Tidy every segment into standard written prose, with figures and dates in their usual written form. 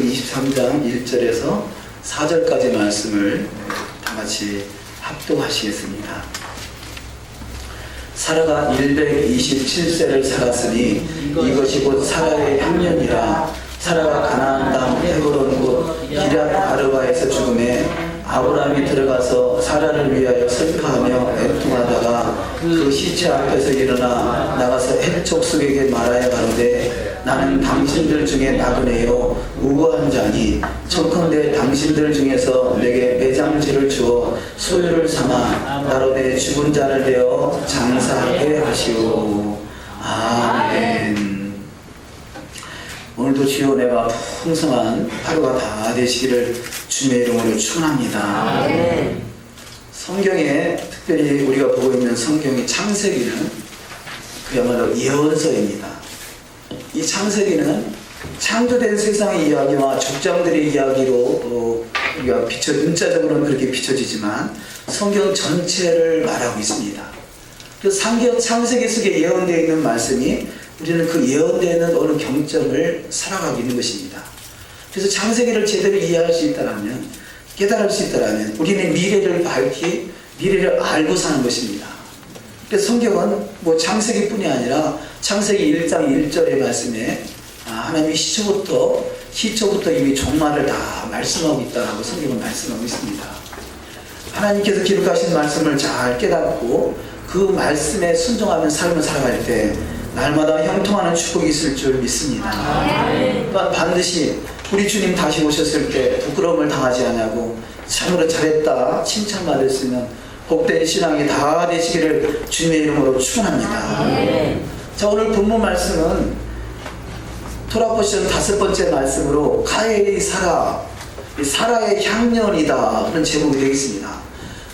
23장 1절에서 4절까지 말씀을 다 같이 합독하시겠습니다. 사라가 127세를 살았으니 이것이 곧 사라의 향년이라. 사라가 가나안 땅 헤브론 곧 기럇 아르바에서 죽음에 아브라함이 들어가서 사라를 위하여 슬퍼하며 애통하다가 그 시체 앞에서 일어나 나가서 헷 족속에게 말하여 가로되 나는 당신들 중에 나그네요 우고한 자니 청컨대 당신들 중에서 내게 매장지를 주어 소유를 삼아 나로 내 죽은 자를 내어 장사하게 하시오. 아멘. 오늘도 주여 내가 풍성한 하루가 다 되시기를 주님의 이름으로 축원합니다. 네. 성경에 특별히 우리가 보고 있는 성경의 창세기는 그야말로 예언서입니다. 이 창세기는 창조된 세상의 이야기와 족장들의 이야기로 우리가 문자적으로는 그렇게 비춰지지만 성경 전체를 말하고 있습니다. 그래서 창세기 속에 예언되어 있는 말씀이 우리는 그 예언되어 있는 어느 경점을 살아가고 있는 것입니다. 그래서 창세기를 제대로 이해할 수 있다면, 깨달을 수 있다면 우리는 미래를 밝히 미래를 알고 사는 것입니다. 그래서 성경은 뭐 창세기뿐이 아니라 창세기 1장 1절의 말씀에 하나님이 시초부터 이미 종말을 다 말씀하고 있다고 성경은 말씀하고 있습니다. 하나님께서 기록하신 말씀을 잘 깨닫고 그 말씀에 순종하며 삶을 살아갈 때 날마다 형통하는 축복이 있을 줄 믿습니다. 또한 반드시 우리 주님 다시 오셨을 때 부끄러움을 당하지 않냐고 참으로 잘했다 칭찬받을 수 있는 복된 신앙이 다 되시기를 주님의 이름으로 축원합니다. 자, 오늘 본문 말씀은 토라 포션 5번째 말씀으로 가해의 사라의 향년이다 그런 제목이 되겠습니다.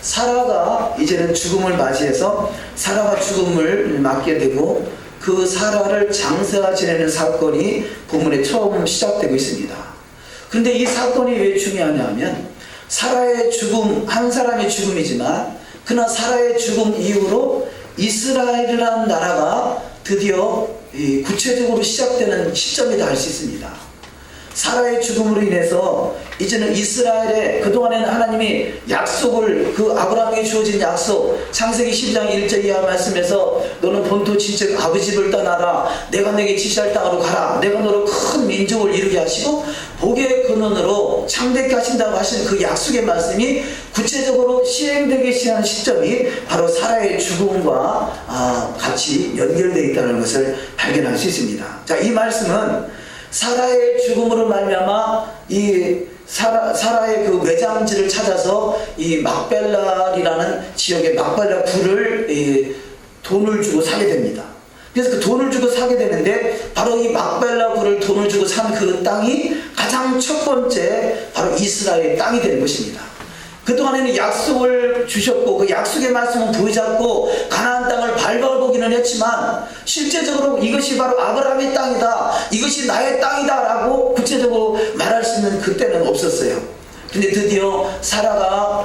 사라가 이제는 죽음을 맞이해서 사라가 죽음을 맞게 되고 그 사라를 장사가 지내는 사건이 본문에 처음 시작되고 있습니다. 그런데 이 사건이 왜 중요하냐면 사라의 죽음, 한 사람의 죽음이지만 그러나 사라의 죽음 이후로 이스라엘이라는 나라가 드디어 구체적으로 시작되는 시점이다 할 수 있습니다. 사라의 죽음으로 인해서 이제는 이스라엘의 그동안에는 하나님이 약속을 그 아브라함에게 주어진 약속 창세기 10장 1절 이하 말씀에서 너는 본토 친척 아버지 집을 떠나라 내가 내게 지시할 땅으로 가라 내가 너로 큰 민족을 이루게 하시고 복의 근원으로 창대케 하신다고 하신 그 약속의 말씀이 구체적으로 시행되기 시작하는 시점이 바로 사라의 죽음과 같이 연결되어 있다는 것을 발견할 수 있습니다. 자, 이 말씀은 사라의 죽음으로 말미암아 이 사라의 그 매장지를 찾아서 이 막벨라리라는 지역의 막벨라 굴을 돈을 주고 사게 됩니다. 그래서 그 돈을 주고 사게 되는데 바로 이 막벨라 굴을 돈을 주고 산 그 땅이 가장 첫 번째 바로 이스라엘의 땅이 되는 것입니다. 그동안에는 약속을 주셨고 그 약속의 말씀은 보여잡고 가나안 땅을 밟아보기는 했지만 실제적으로 이것이 바로 아브라함의 땅이다 이것이 나의 땅이다 라고 구체적으로 말할 수 있는 그때는 없었어요. 근데 드디어 사라가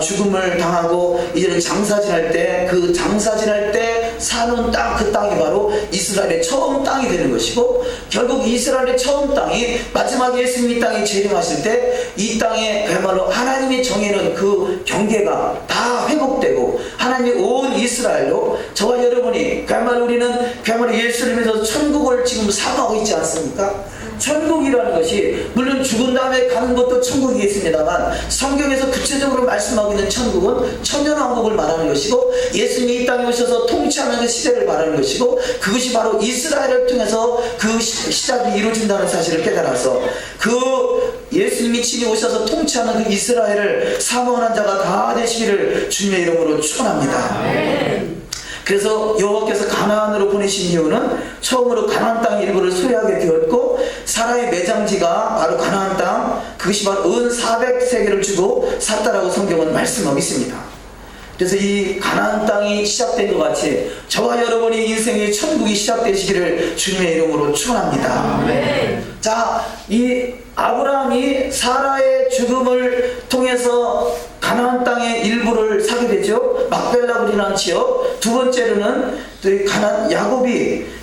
죽음을 당하고 이제는 장사 지날 때 그 장사 지날 때 사는 땅 그 땅이 바로 이스라엘의 처음 땅이 되는 것이고 결국 이스라엘의 처음 땅이 마지막에 예수님이 땅에 재림하실 때 이 땅에 그야말로 하나님이 정해놓은 그 경계가 다 회복되고 하나님이 온 이스라엘로 저와 여러분이 그야말로 우리는 그야말로 예수를 믿어서 천국을 지금 사모하고 있지 않습니까? 천국이라는 것이 물론 죽은 다음에 가는 것도 천국이겠습니다만 성경에서 구체적으로 말씀하고 있는 천국은 천년왕국을 말하는 것이고 예수님이 이 땅에 오셔서 통치하는 그 시대를 말하는 것이고 그것이 바로 이스라엘을 통해서 그 시작이 이루어진다는 사실을 깨달아서 그 예수님이 친히 오셔서 통치하는 그 이스라엘을 사모하는 자가 다 되시기를 주님의 이름으로 축원합니다. 그래서 여호와께서 가나안으로 보내신 이유는 처음으로 가나안 땅 일부를 소유하게 되었고 사라의 매장지가 바로 가나안 땅 그것이 바로 은 400세겔을 주고 샀다라고 성경은 말씀하고 있습니다. 그래서 이 가나안 땅이 시작된 것 같이 저와 여러분의 인생의 천국이 시작되시기를 주님의 이름으로 축원합니다. 자, 이 아브라함이 사라의 죽음을 통해서 가나안 땅의 일부를 사게 되죠. 막벨라굴이라는 지역. 두 번째로는 또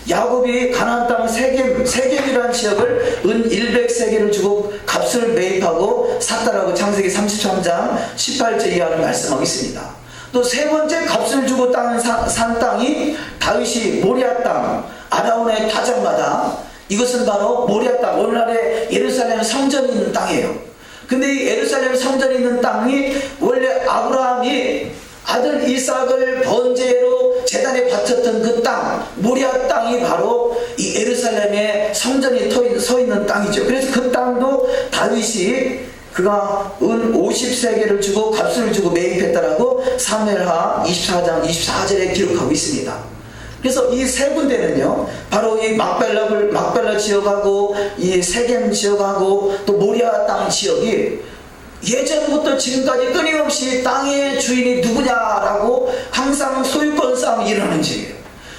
야곱이 가나안 땅 세겜이라는 지역을 은 100세겔을 주고 값을 매입하고 샀다라고 창세기 33장 18절 이하를 말씀하고 있습니다. 또 세 번째 값을 주고 산 땅이 다윗이 모리아 땅, 아라운의 타작마다, 이것은 바로 모리아 땅, 오늘날의 예루살렘 성전이 있는 땅이에요. 근데 이 예루살렘 성전이 있는 땅이 원래 아브라함이 아들 이삭을 번제로 제단에 바쳤던 그 땅, 모리아 땅이 바로 이 예루살렘의 성전이 서 있는 땅이죠. 그래서 그 땅도 다윗이 그가 은 50세겔을 주고 값을 주고 매입했다라고 사무엘하 24장 24절에 기록하고 있습니다. 그래서 이 세 군데는요, 바로 이 막벨라 지역하고 이 세겜 지역하고 또 모리아 땅 지역이 예전부터 지금까지 끊임없이 땅의 주인이 누구냐라고 항상 소유권 싸움이 일어나는 지역이에요.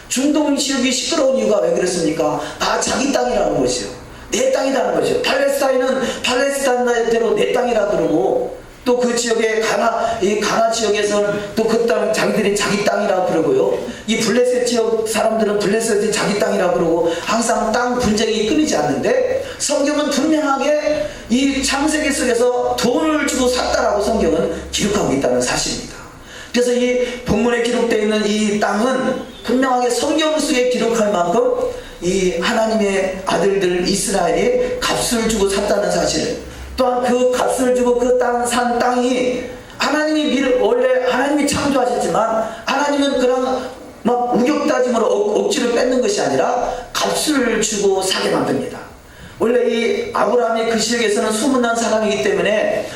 중동 지역이 시끄러운 이유가 왜 그렇습니까? 다 자기 땅이라는 것이요, 내 땅이라는 거죠. 팔레스타인은 팔레스타인대로 내 땅이라 그러고, 또 그 지역의 가나 지역에서는 또 그 땅 자기들이 자기 땅이라 그러고요. 이 블레셋 지역 사람들은 블레셋이 자기 땅이라 그러고, 항상 땅 분쟁이 끊이지 않는데, 성경은 분명하게 이 창세기 속에서 돈을 주고 샀다라고 성경은 기록하고 있다는 사실입니다. 그래서 이 본문에 기록되어 있는 이 땅은 분명하게 성경 속에 기록할 만큼 이 하나님의 아들들 이스라엘이 값을 주고 샀다는 사실, 또한 그 값을 주고 그 산 땅이 원래 하나님이 창조하셨지만, 하나님은 그냥 막 우격다짐으로 억지로 뺏는 것이 아니라 값을 주고 사게 만듭니다. 원래 이 아브라함이 그 지역에서는 소문난 사람이기 때문에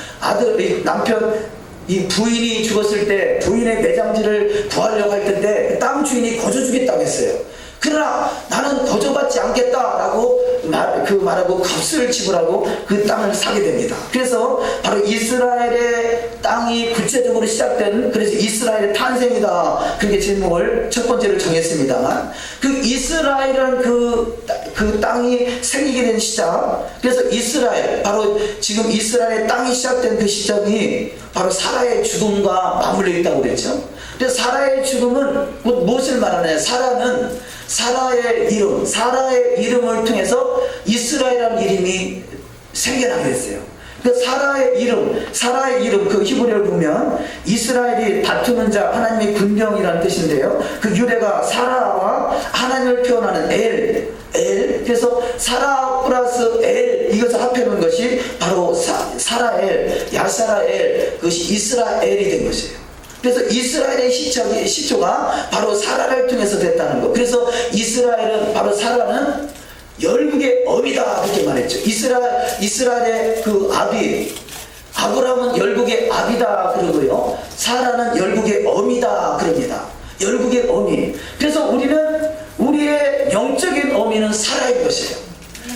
남편 이 부인이 죽었을 때 부인의 매장지를 구하려고 할 텐데 땅 주인이 거저주겠다고 했어요. 그러나 나는 거저받지 않겠다라고 말하고 값을 지불하고 그 땅을 사게 됩니다. 그래서 바로 이스라엘의 땅이 구체적으로 시작된, 그래서 이스라엘의 탄생이다, 그게 제목을 첫 번째로 정했습니다만, 그 이스라엘은 그 땅이 생기게 된 시작, 그래서 이스라엘, 바로 지금 이스라엘의 땅이 시작된 그 시점이 바로 사라의 죽음과 맞물려 있다고 그랬죠. 그래서 사라의 죽음은 무엇을 말하느냐, 사라의 이름을 통해서 이스라엘이라는 이름이 생겨나게 됐어요. 그 사라의 이름, 그 히브리어를 보면 이스라엘이 다투는 자, 하나님의 군병이라는 뜻인데요. 그 유래가 사라와 하나님을 표현하는 엘, 그래서 사라 플러스 엘, 이것을 합해놓은 것이 바로 사라엘, 야사라엘, 그것이 이스라엘이 된 것이에요. 그래서 이스라엘의 시초가 바로 사라를 통해서 됐다는 것. 그래서 이스라엘은, 바로 사라는 열국의 어미다, 그렇게 말했죠. 이스라엘의 그 아브라함은 열국의 아비다 그러고요, 사라는 열국의 어미다 그럽니다. 열국의 어미. 그래서 우리의 영적인 어미는 사라인 것이에요.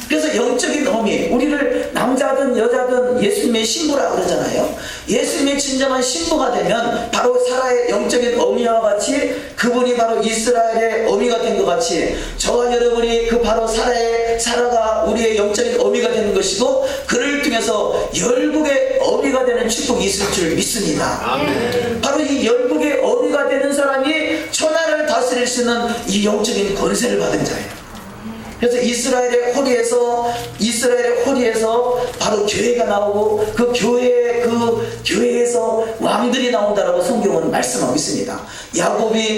그래서 영적인 어미, 우리를 남자든 여자든 예수님의 신부라 그러잖아요. 예수님의 진정한 신부가 되면 바로 사라의 영적인 어미와 같이, 그분이 바로 이스라엘의 어미가 된 것 같이, 저와 여러분이 그 바로 사라가 우리의 영적인 어미가 되는 것이고, 그를 통해서 열국의 어미가 되는 축복이 있을 줄 믿습니다. 아멘. 바로 이 열국의 어미가 되는 사람이 천하를 다스릴 수 있는 이 영적인 권세를 받은 자예요. 그래서 이스라엘의 호리에서 바로 교회가 나오고, 그 교회에서 왕들이 나온다라고 성경은 말씀하고 있습니다.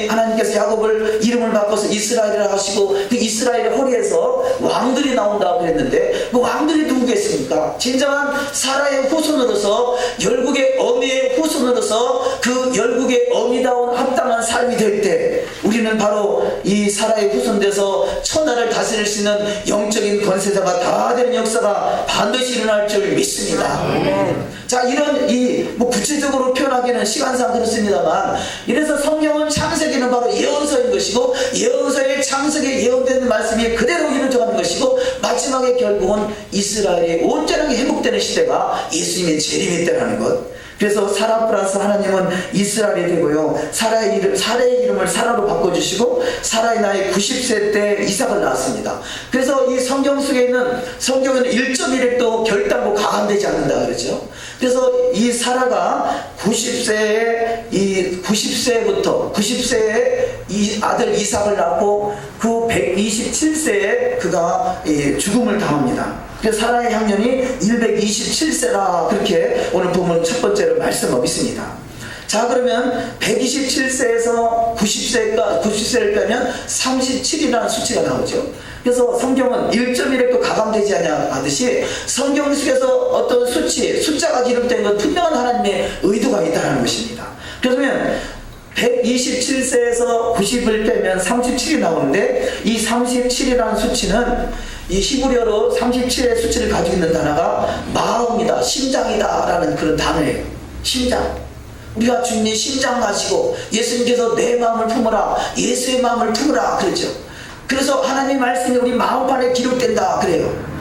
하나님께서 야곱을 이름을 바꿔서 이스라엘이라 하시고, 그 이스라엘의 호리에서 왕들이 나온다고 그랬는데, 그 왕들이 누구겠습니까? 진정한 사라의 후손으로서, 열국의 어미의 후손으로서 그 열국의 어미다운 합당한 삶이 될 때, 우리는 바로 이 사라의 후손 돼서 천하를 다스릴 수 있는 영적인 권세자가 다 되는 역사가 반드시 일어날 줄 믿습니다. 자, 이런 구체적으로 표현하기는 시간상 그렇습니다만, 이래서 성경은 창세기는 바로 예언서인 것이고, 예언서의 창세기에 예언된 말씀이 그대로 이루어져가는 것이고, 마지막에 결국은 이스라엘이 온전하게 회복되는 시대가 예수님의 재림의 때라는 것. 그래서 사라 플러스 하나님은 이스라엘이 되고요. 사라의 이름을 사라로 바꿔주시고 사라의 나이 90세 때 이삭을 낳았습니다. 그래서 이 성경 속에 있는 성경에는 1.1획도 결단코 가감되지 않는다 그러죠. 그래서 이 사라가 90세에 이 아들 이삭을 낳고 그 127세에 그가 죽음을 당합니다. 그래서 사라의 향년이 127세라 그렇게 오늘 보면 첫 번째로 말씀하고 있습니다. 자, 그러면 127세에서 90세를 빼면 37이라는 수치가 나오죠. 그래서 성경은 1.1획도 가감되지 않냐하듯이 성경 속에서 어떤 숫자가 기록된 건 분명한 하나님의 의도가 있다는 것입니다. 그러면 127세에서 90을 빼면 37이 나오는데 이 37이라는 수치는 이 히브리어로 37의 수치를 가지고 있는 단어가 마음이다, 심장이다 라는 그런 단어예요. 심장. 우리가 주님의 심장 마시고 예수님께서 내 마음을 품으라, 예수의 마음을 품으라 그러죠. 그래서 하나님의 말씀이 우리 마음판에 기록된다 그래요.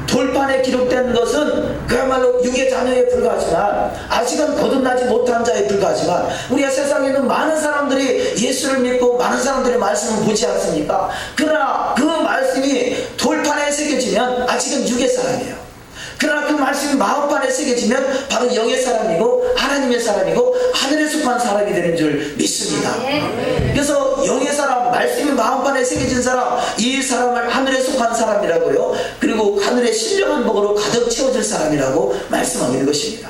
돌판에 기록된 것은 그야말로 육의 자녀에 불과하지만 아직은 거듭나지 못한 자에 불과하지만 우리가 세상에 있는 많은 사람들이 예수를 믿고 많은 사람들의 말씀을 보지 않습니까? 그러나 그 말씀이 돌판에 새겨지면 아직은 육의 사람이에요. 그러나 그 말씀이 마음판에 새겨지면 바로 영의 사람이고 하나님의 사람이고 하늘에 속한 사람이 되는 줄 믿습니다. 그래서 영의 사람, 말씀이 마음판에 새겨진 사람, 이 사람을 하늘에 속한 사람이라고요. 그리고 하늘의 신령한 복으로 가득 채워질 사람이라고 말씀하고 있는 것입니다.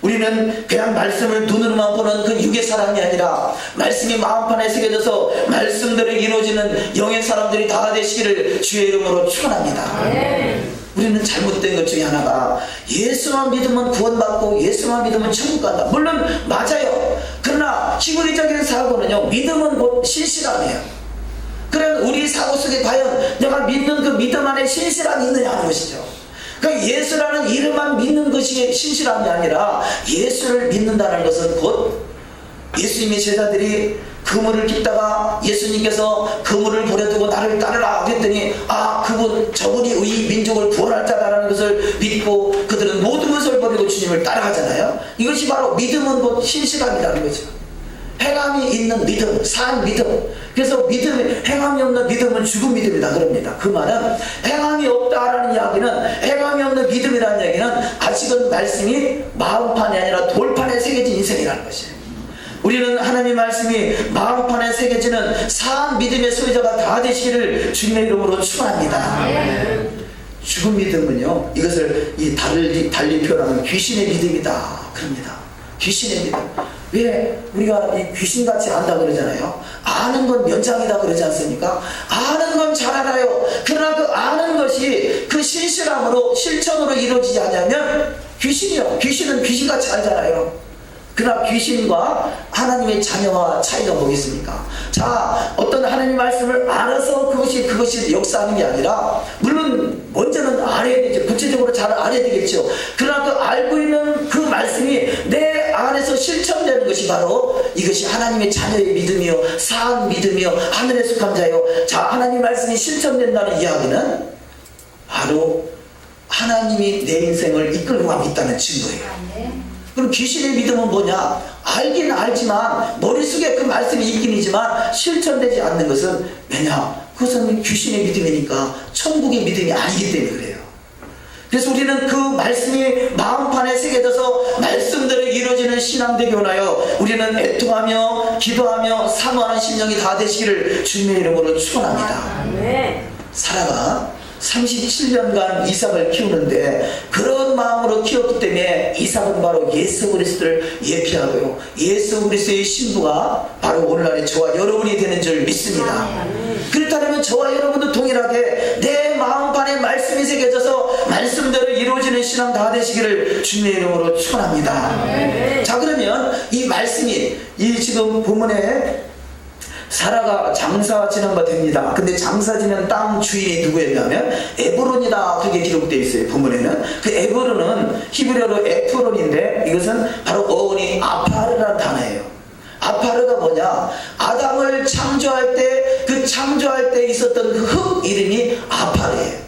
우리는 그냥 말씀을 눈으로만 보는 그 육의 사람이 아니라 말씀이 마음판에 새겨져서 말씀대로 이루어지는 영의 사람들이 다 되시기를 주의 이름으로 축원합니다. 우리는 잘못된 것 중에 하나가 예수만 믿으면 구원받고 예수만 믿으면 천국 간다. 물론 맞아요. 그러나 기본적인 사고는요, 믿음은 곧 신실함이에요. 그럼 우리 사고 속에 과연 내가 믿는 그 믿음 안에 신실함이 있느냐 하는 것이죠. 그러니까 예수라는 이름만 믿는 것이 신실함이 아니라 예수를 믿는다는 것은 곧 예수님의 제자들이 그물을 깃다가 예수님께서 그물을 버려두고 나를 따르라 그랬더니 저분이 이 민족을 구원할 자다라는 것을 믿고 그들은 모든 것을 버리고 주님을 따라가잖아요. 이것이 바로 믿음은 곧 신실함이라는 거죠. 행함이 있는 믿음, 산 믿음. 그래서 행함이 없는 믿음은 죽은 믿음이다 그럽니다. 그 말은 행함이 없다라는 이야기는, 행함이 없는 믿음이라는 얘기는 아직은 말씀이 마음판이 아니라 돌판에 새겨진 인생이라는 것이에요. 우리는 하나님 말씀이 마음판에 새겨지는 사한 믿음의 소유자가 다 되시기를 주님의 이름으로 축원합니다. 죽은 믿음은요, 이것을 달리 표현하면 귀신의 믿음이다 그럽니다. 귀신의 믿음. 왜 우리가 이 귀신같이 안다 그러잖아요. 아는 건 면장이다 그러지 않습니까? 아는 건 잘 알아요. 그러나 그 아는 것이 그 신실함으로 실천으로 이루어지지 않냐면 귀신이요. 귀신은 귀신같이 알잖아요. 그러나 귀신과 하나님의 자녀와 차이가 뭐겠습니까? 자, 어떤 하나님의 말씀을 알아서 그것이 역사하는 게 아니라, 물론 먼저는 알아야 되죠. 구체적으로 잘 알아야 되겠죠. 그러나 그 알고 있는 그 말씀이 내 안에서 실천되는 것이 바로 이것이 하나님의 자녀의 믿음이요, 사한 믿음이요, 하늘에 속한 자요. 자, 하나님 말씀이 실천된다는 이야기는 바로 하나님이 내 인생을 이끌고 가고 있다는 증거예요. 그럼 귀신의 믿음은 뭐냐? 알긴 알지만 머릿속에 그 말씀이 있긴 있지만 실천되지 않는 것은 왜냐? 그것은 귀신의 믿음이니까 천국의 믿음이 아니기 때문에 그래요. 그래서 우리는 그 말씀이 마음판에 새겨져서 말씀대로 이루어지는 신앙되기 원하여 우리는 애통하며 기도하며 사모하는 심령이 다 되시기를 주님의 이름으로 축원합니다. 사라가 37년간 이삭을 키우는데 그런 마음으로 키웠기 때문에 이삭은 바로 예수 그리스도를 예표하고요, 예수 그리스도의 신부가 바로 오늘날의 저와 여러분이 되는 줄 믿습니다. 그렇다면 저와 여러분도 동일하게 내 마음판에 말씀이 새겨져서 말씀대로 이루어지는 신앙 다 되시기를 주님의 이름으로 축원합니다. 자, 그러면 이 말씀이 이 지금 본문에 사라가 장사 지낸 바 됩니다. 근데 장사 지낸 땅 주인이 누구였냐면 에브론이다 그렇게 기록되어 있어요. 본문에는 그 에브론은 히브리어로 에프론인데 이것은 바로 어원이 아파르라는 단어예요. 아파르가 뭐냐? 아담을 창조할 때 그 창조할 때 있었던 그 흙 이름이 아파르예요.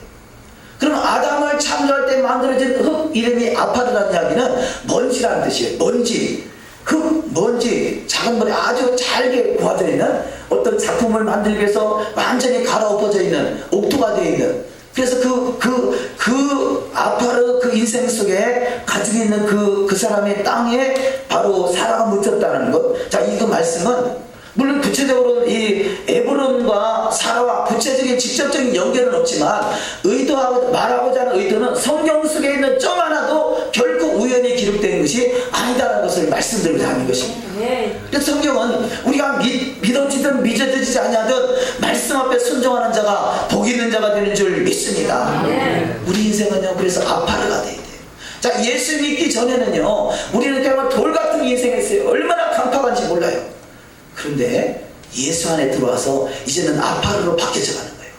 그럼 아담을 창조할 창조할 때 만들어진 흙 이름이 아파르라는 이야기는 먼지라는 뜻이에요. 먼지, 흙, 먼지, 작은 물에 아주 잘게 고아져 있는 어떤 작품을 만들기 위해서 완전히 갈아엎어져 있는, 옥토가 되어 있는, 그래서 그 아파르 그 인생 속에 가지고 있는 그 사람의 땅에 바로 사라가 묻혔다는 것. 자, 이 그 말씀은 물론 구체적으로 이 에브론과 사라와 구체적인 직접적인 연결은 없지만 말하고자 하는 의도는 성경 속에 있는 점 하나도 결코 우연히 기록된 것이 아니다라는 것을 말씀드리고자 하는 것입니다. 그래서 성경은 우리가 믿어지든 믿어지지 아니하든 말씀 앞에 순종하는 자가 복 있는 자가 되는 줄 믿습니다. 우리 인생은요, 그래서 아파르가 돼야 돼요. 자, 예수 믿기 전에는요, 우리는 그냥 돌 같은 인생이었어요. 얼마나 강팍한지 몰라요. 그런데 예수 안에 들어와서 이제는 아파르로 바뀌어져 가는 거예요.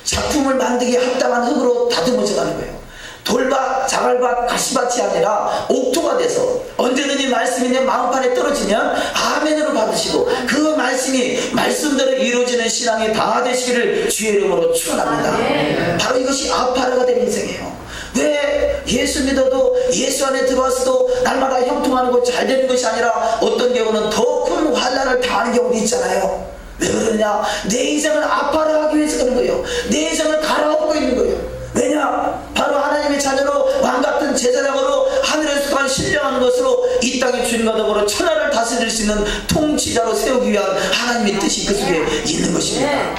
작품을 만들기에 합당한 흙으로 다듬어져 가는 거예요. 돌밭, 자갈밭, 가시밭이 아니라 옥토가 돼서 언제든지 말씀이 내 마음판에 떨어지면 아멘으로 받으시고 그 말씀이 말씀대로 이루어지는 신앙이 다 되시기를 주의 이름으로 축원합니다. 바로 이것이 아파르가 된 인생이에요. 왜 예수 믿어도 예수 안에 들어와서도 날마다 형통하는 것 잘 되는 것이 아니라 어떤 경우는 더 큰 환난을 당하는 경우도 있잖아요. 왜 그러냐? 내 인생을 아파르하기 위해서 그런 거예요. 내 인생을 갈아엎고 있는 거예요. 왜냐? 바로 하나님의 자녀로 왕같은 제사장으로 하늘에 속한 신령한 것으로 이 땅의 주인과 더불어 천하를 다스릴 수 있는 통치자로 세우기 위한 하나님의 뜻이 그 속에 있는 것입니다.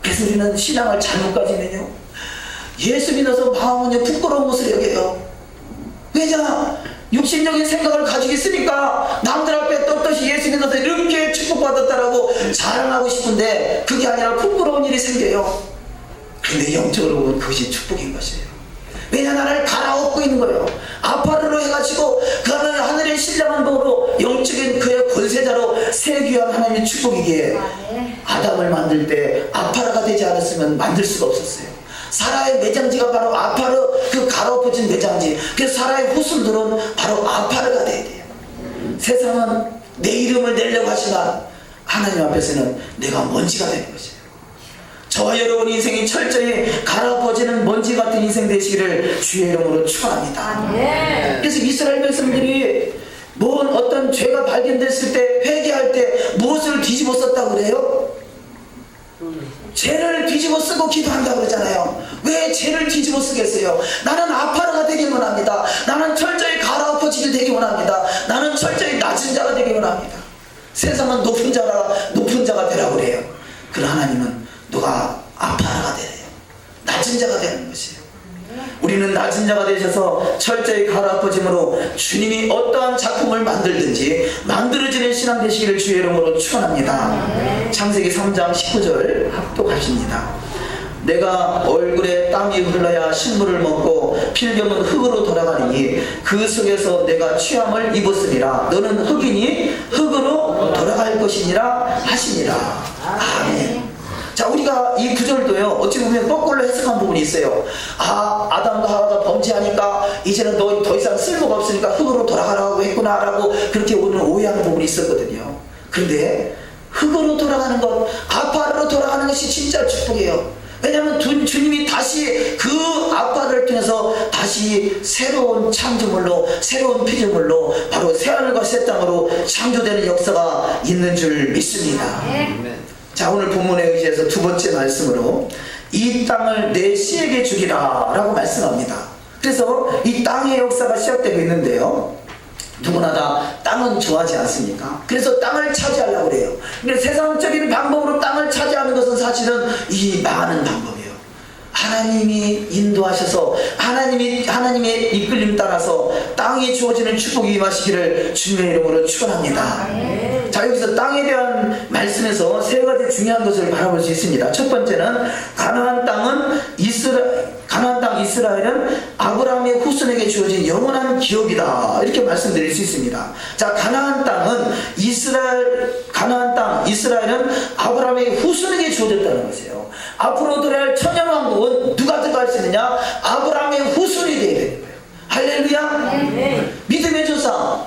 그래서 우리는 신앙을 잘못 가지면요, 예수 믿어서 마음은요 부끄러운 것을 여겨요. 왜냐? 육신적인 생각을 가지고 있으니까 남들 앞에 떳떳이 예수 믿어서 이렇게 축복받았다라고 자랑하고 싶은데 그게 아니라 부끄러운 일이 생겨요. 근데 영적으로 보면 그것이 축복인 것이에요. 왜냐? 나를 갈아엎고 있는 거예요. 아파르로 해가지고 그 하늘의 신령한 복으로 영적인 그의 권세자로 세우기 위한 하나님의 축복이기에 아담을 만들 때 아파르가 되지 않았으면 만들 수가 없었어요. 사라의 매장지가 바로 아파르, 그 갈아엎어진 매장지. 그래서 사라의 후손들은 바로 아파르가 돼야 돼요. 세상은 내 이름을 내려고 하지만 하나님 앞에서는 내가 먼지가 되는 것이에요. 저와 여러분 인생이 철저히 갈아엎어지는 먼지 같은 인생 되시기를 주의 이름으로 축원합니다. 그래서 이스라엘 백성들이 어떤 죄가 발견됐을 때 회개할 때 무엇을 뒤집어 썼다고 그래요? 죄를 뒤집어 쓰고 기도한다고 그러잖아요. 왜 죄를 뒤집어 쓰겠어요? 나는 아파르가 되길 원합니다. 나는 철저히 갈아엎어지길 되기 원합니다. 나는 철저히 낮은 자가 되기 원합니다. 세상은 높은 자가 되라고 그래요. 그러나 하나님은 너가 아파르가 되래요. 낮은 자가 되는 것이에요. 우리는 낮은 자가 되셔서 철저히 갈아엎어짐으로 주님이 어떠한 작품을 만들든지 만들어지는 신앙 되시기를 주의 이름으로 축원합니다. 창세기 3장 19절 합독하십니다. 내가 얼굴에 땀이 흘러야 식물을 먹고 필경은 흙으로 돌아가니 그 속에서 내가 취함을 입었으리라. 너는 흙이니 흙으로 돌아갈 것이니라 하시니라. 아멘. 자, 우리가 이 구절도요, 어찌 보면 거꾸로 해석한 부분이 있어요. 아담과 하와가 범죄하니까 이제는 너 더 이상 쓸모가 없으니까 흙으로 돌아가라고 했구나라고 그렇게 오늘 오해하는 부분이 있었거든요. 그런데 흙으로 돌아가는 것, 아파르로 돌아가는 것이 진짜 축복이에요. 왜냐하면 주님이 다시 그 아파를 통해서 다시 새로운 창조물로, 새로운 피조물로 바로 새하늘과 새 땅으로 창조되는 역사가 있는 줄 믿습니다. 자, 오늘 본문에 의지해서 두 번째 말씀으로 이 땅을 내 씨에게 주기라 라고 말씀합니다. 그래서 이 땅의 역사가 시작되고 있는데요, 누구나 다 땅은 좋아하지 않습니까? 그래서 땅을 차지하려고 그래요. 근데 세상적인 방법으로 땅을 차지하는 것은 사실은 이 망하는 방법이에요. 하나님이 인도하셔서 하나님의 이끌림 따라서 땅에 주어지는 축복이 임하시기를 주님의 이름으로 축원합니다. 자, 여기서 땅에 대한 말씀에서 세 가지 중요한 것을 바라볼 수 있습니다. 첫 번째는 가나안 땅 이스라엘은 아브라함의 후손에게 주어진 영원한 기업이다, 이렇게 말씀드릴 수 있습니다. 자, 가나안 땅 이스라엘은 아브라함의 후손에게 주어졌다는 것이에요. 앞으로 들어갈 천년왕국은 누가 들어갈 수 있느냐? 아브라함의 후손이 되어야 되는 거예요. 할렐루야. 믿음의 조상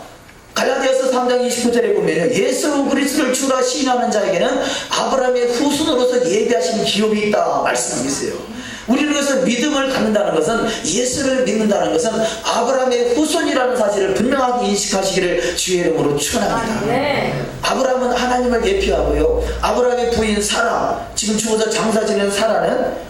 갈라디아서 3장 29절에 보면 예수 그리스도를 주라 시인하는 자에게는 아브라함의 후손으로서 예비하신 기업이 있다 말씀하고 있어요. 우리는 그래서 믿음을 갖는다는 것은, 예수를 믿는다는 것은 아브라함의 후손이라는 사실을 분명하게 인식하시기를 주의 이름으로 축원합니다. 아브라함은 하나님을 예표하고요, 아브라함의 부인 사라, 지금 죽어서 장사 지내는 사라는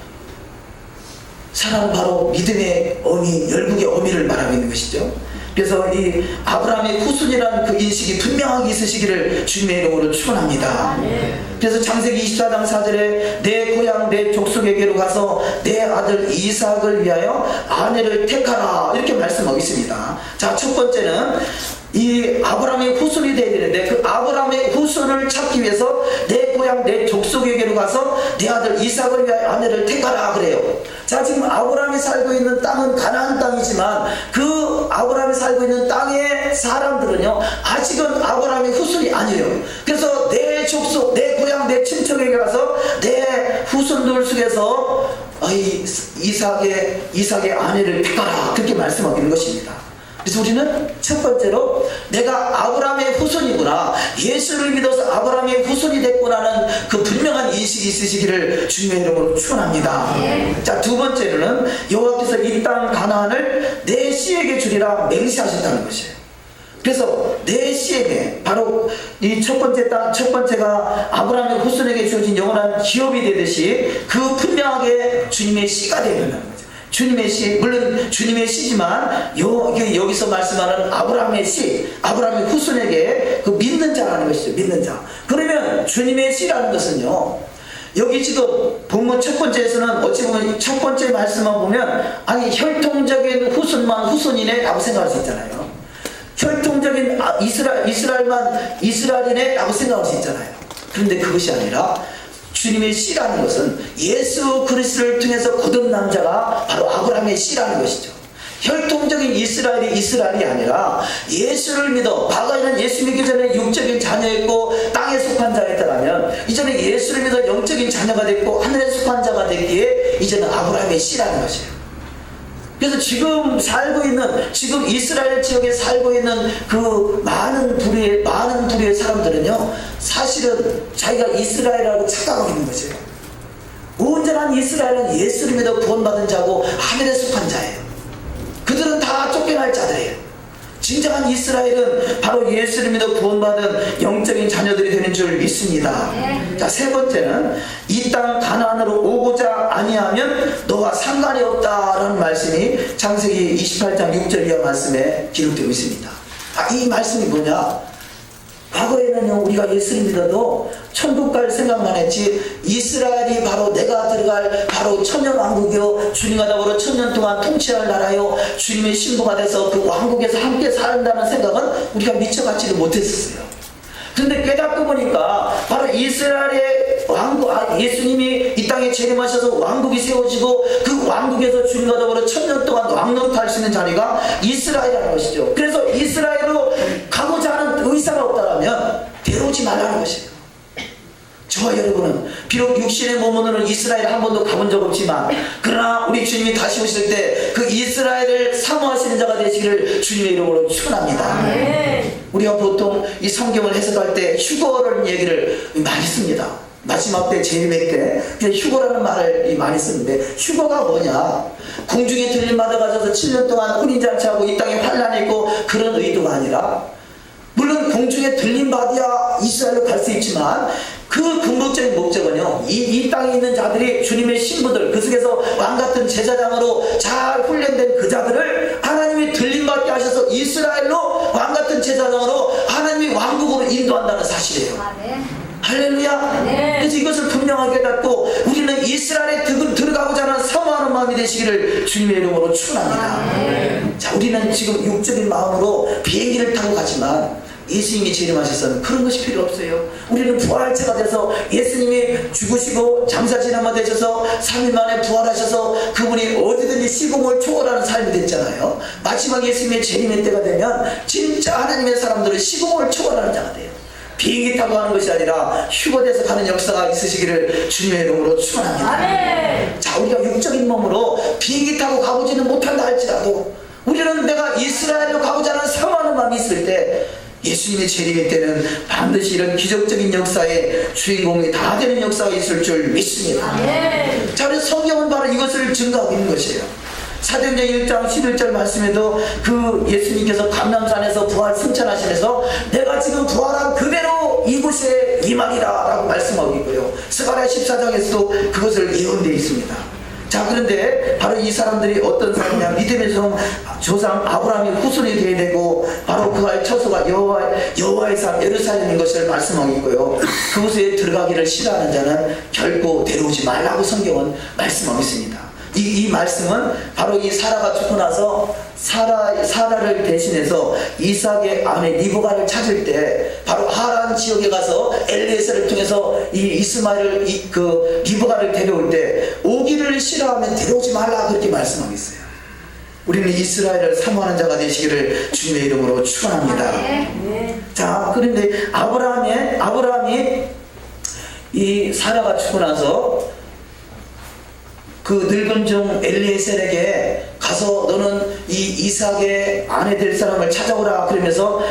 바로 믿음의 어미, 열국의 어미를 말하고 있는 것이죠. 그래서 이 아브라함의 후손이라는 그 인식이 분명하게 있으시기를 주님의 이름으로 축원합니다. 그래서 창세기 24장 4절에 내 고향 내 족속에게로 가서 내 아들 이삭을 위하여 아내를 택하라, 이렇게 말씀하고 있습니다. 자, 첫 번째는 이 아브라함의 후손이 되어야 되는데, 그 아브라함의 후손을 찾기 위해서 내 고향 내 족속에게로 가서 내 아들 이삭을 위하여 아내를 택하라 그래요. 자, 지금 아브라함이 살고 있는 땅은 가나안 땅이지만 그 아브라함이 살고 있는 땅의 사람들은요, 아직은 아브라함의 후손이 아니에요. 그래서 내 족속, 내 고향, 내 친척에게 가서 내 후손들 속에서 이삭의 아내를 택하라, 그렇게 말씀하고 있는 것입니다. 그래서 우리는 첫 번째로 내가 아브라함의 후손이구나, 예수를 믿어서 아브라함의 후손이 됐구나는 그 분명한 인식이 있으시기를 주님의 이름으로 축원합니다. 자, 두 번째로는 여호와께서 이 땅 가나안을 내 씨에게 주리라 맹세하셨다는 것이에요. 그래서 내 씨에게, 바로 이 첫 번째가 아브라함의 후손에게 주어진 영원한 기업이 되듯이 그 분명하게 주님의 씨가 되어야 된다는 거죠. 주님의 씨, 물론 주님의 씨지만 여기서 말씀하는 아브라함의 씨, 아브라함의 후손에게 그 믿는 자라는 것이죠. 믿는 자. 그러면 주님의 씨라는 것은요, 여기 지금 본문 첫 번째에서는 어찌 보면 첫 번째 말씀만 보면, 아니 혈통적인 후손만 후손이네 라고 생각할 수 있잖아요. 혈통적인 이스라엘만 이스라엘이네 라고 생각할 수 있잖아요. 그런데 그것이 아니라 주님의 씨라는 것은 예수 그리스도를 통해서 거듭난 자가 바로 아브라함의 씨라는 것이죠. 혈통적인 이스라엘이 아니라 예수를 믿어, 과거에는 예수 믿기 전에 육적인 자녀였고 땅에 속한 자였다면, 이제는 예수를 믿어 영적인 자녀가 됐고 하늘에 속한 자가 됐기에 이제는 아브라함의 씨라는 것이에요. 그래서 지금 이스라엘 지역에 살고 있는 그 많은 부류의 사람들은요, 사실은 자기가 이스라엘이라고 착각하고 있는 것이에요. 온전한 이스라엘은 예수를 믿어 구원받은 자고 하늘에 속한 자예요. 그들은 다 쫓겨날 자들이에요. 진정한 이스라엘은 바로 예수를 믿어 구원받은 영적인 자녀들이 되는 줄 믿습니다. 자, 세 번째는 이 땅 가나안으로 오고자 아니하면 너와 상관이 없다라는 말씀이 창세기 28장 6절 이하 말씀에 기록되고 있습니다. 이 말씀이 뭐냐? 과거에는요, 우리가 예수를 믿어도 천국 갈 생각만 했지, 이스라엘이 바로 내가 들어갈 바로 천년왕국이요, 주님과 더불어 천년 동안 통치할 나라요, 주님의 신부가 돼서 그 왕국에서 함께 산다는 생각은 우리가 미처 갖지를 못했었어요. 그런데 깨닫고 보니까 바로 이스라엘의 왕국, 예수님이 이 땅에 재림하셔서 왕국이 세워지고 그 왕국에서 주님과 더불어 천년 동안 왕노릇할 수 있는 자리가 이스라엘이라는 것이죠. 그래서 이스라엘로 가고자 하는 의사가 없다면 데려오지 말라는 것이에요. 저와 여러분은 비록 육신의 몸으로는 이스라엘 한 번도 가본 적 없지만, 그러나 우리 주님이 다시 오실 때 그 이스라엘을 사모하시는 자가 되시기를 주님의 이름으로 축원합니다. 우리가 보통 이 성경을 해석할 때 휴거라는 얘기를 많이 씁니다. 마지막 때 재림의 때 휴거라는 말을 많이 쓰는데, 휴거가 뭐냐? 공중에 들림 받아가셔서 7년 동안 혼인잔치하고 이 땅에 환란이 있고 그런 의도가 아니라, 물론 공중에 들림 받아야 이스라엘로 갈 수 있지만 그 근본적인 목적은요, 이 땅에 있는 자들이 주님의 신부들, 그 속에서 왕같은 제사장으로 잘 훈련된 그 자들을 하나님이 들림받게 하셔서 이스라엘로 왕같은 제사장으로 하나님이 왕국으로 인도한다는 사실이에요. 할렐루야. 그래서 이것을 분명하게 갖고 우리는 이스라엘에 들어가고자 하는 사모하는 마음이 되시기를 주님의 이름으로 축원합니다. 자, 우리는 지금 육적인 마음으로 비행기를 타고 가지만 예수님이 재림하셔서는 그런 것이 필요 없어요. 우리는 부활체가 돼서 예수님이 죽으시고 장사 지남아 되셔서 3일 만에 부활하셔서 그분이 어디든지 시공을 초월하는 삶이 됐잖아요. 마지막 예수님의 재림의 때가 되면 진짜 하나님의 사람들은 시공을 초월하는 자가 돼요. 비행기 타고 가는 것이 아니라 휴거돼서 가는 역사가 있으시기를 주님의 이름으로 축원합니다. 자, 우리가 육적인 몸으로 비행기 타고 가보지는 못한다 할지라도 우리는 내가 이스라엘로 가고자 하는 사모하는 마음이 있을 때 예수님의 재림의 때는 반드시 이런 기적적인 역사의 주인공이 다 되는 역사가 있을 줄 믿습니다. 자, 그래서 성경은 바로 이것을 증거하고 있는 것이에요. 사도행전 1장 11절 말씀에도 그 예수님께서 감람산에서 부활 승천하시면서 내가 지금 부활한 그대로 이곳에 임하리라 라고 말씀하고 있고요. 스가랴 14장에서도 그것을 예언되어 있습니다. 자, 그런데 바로 이 사람들이 어떤 사람이냐, 믿음의 조상 아브라함이 후손이 되어야 되고 바로 그의 처소가 여호와의 산 예루살렘인 것을 말씀하고 있고요. 그곳에 들어가기를 싫어하는 자는 결코 데려오지 말라고 성경은 말씀하고 있습니다. 이 말씀은 바로 이 사라가 죽고 나서 사라를 대신해서 이삭의 아내 리브가를 찾을 때 바로 하란 지역에 가서 엘리에셀을 통해서 이 이스마엘을 그 리브가를 데려올 때 오기를 싫어하면 데려오지 말라 그렇게 말씀하고 있어요. 우리는 이스라엘을 사모하는 자가 되시기를 주님의 이름으로 축원합니다. 자, 그런데 아브라함이 이 사라가 죽고 나서 그 늙은 종 엘리에셀에게 가서 너는 이 이삭의 아내 될 사람을 찾아오라 그러면서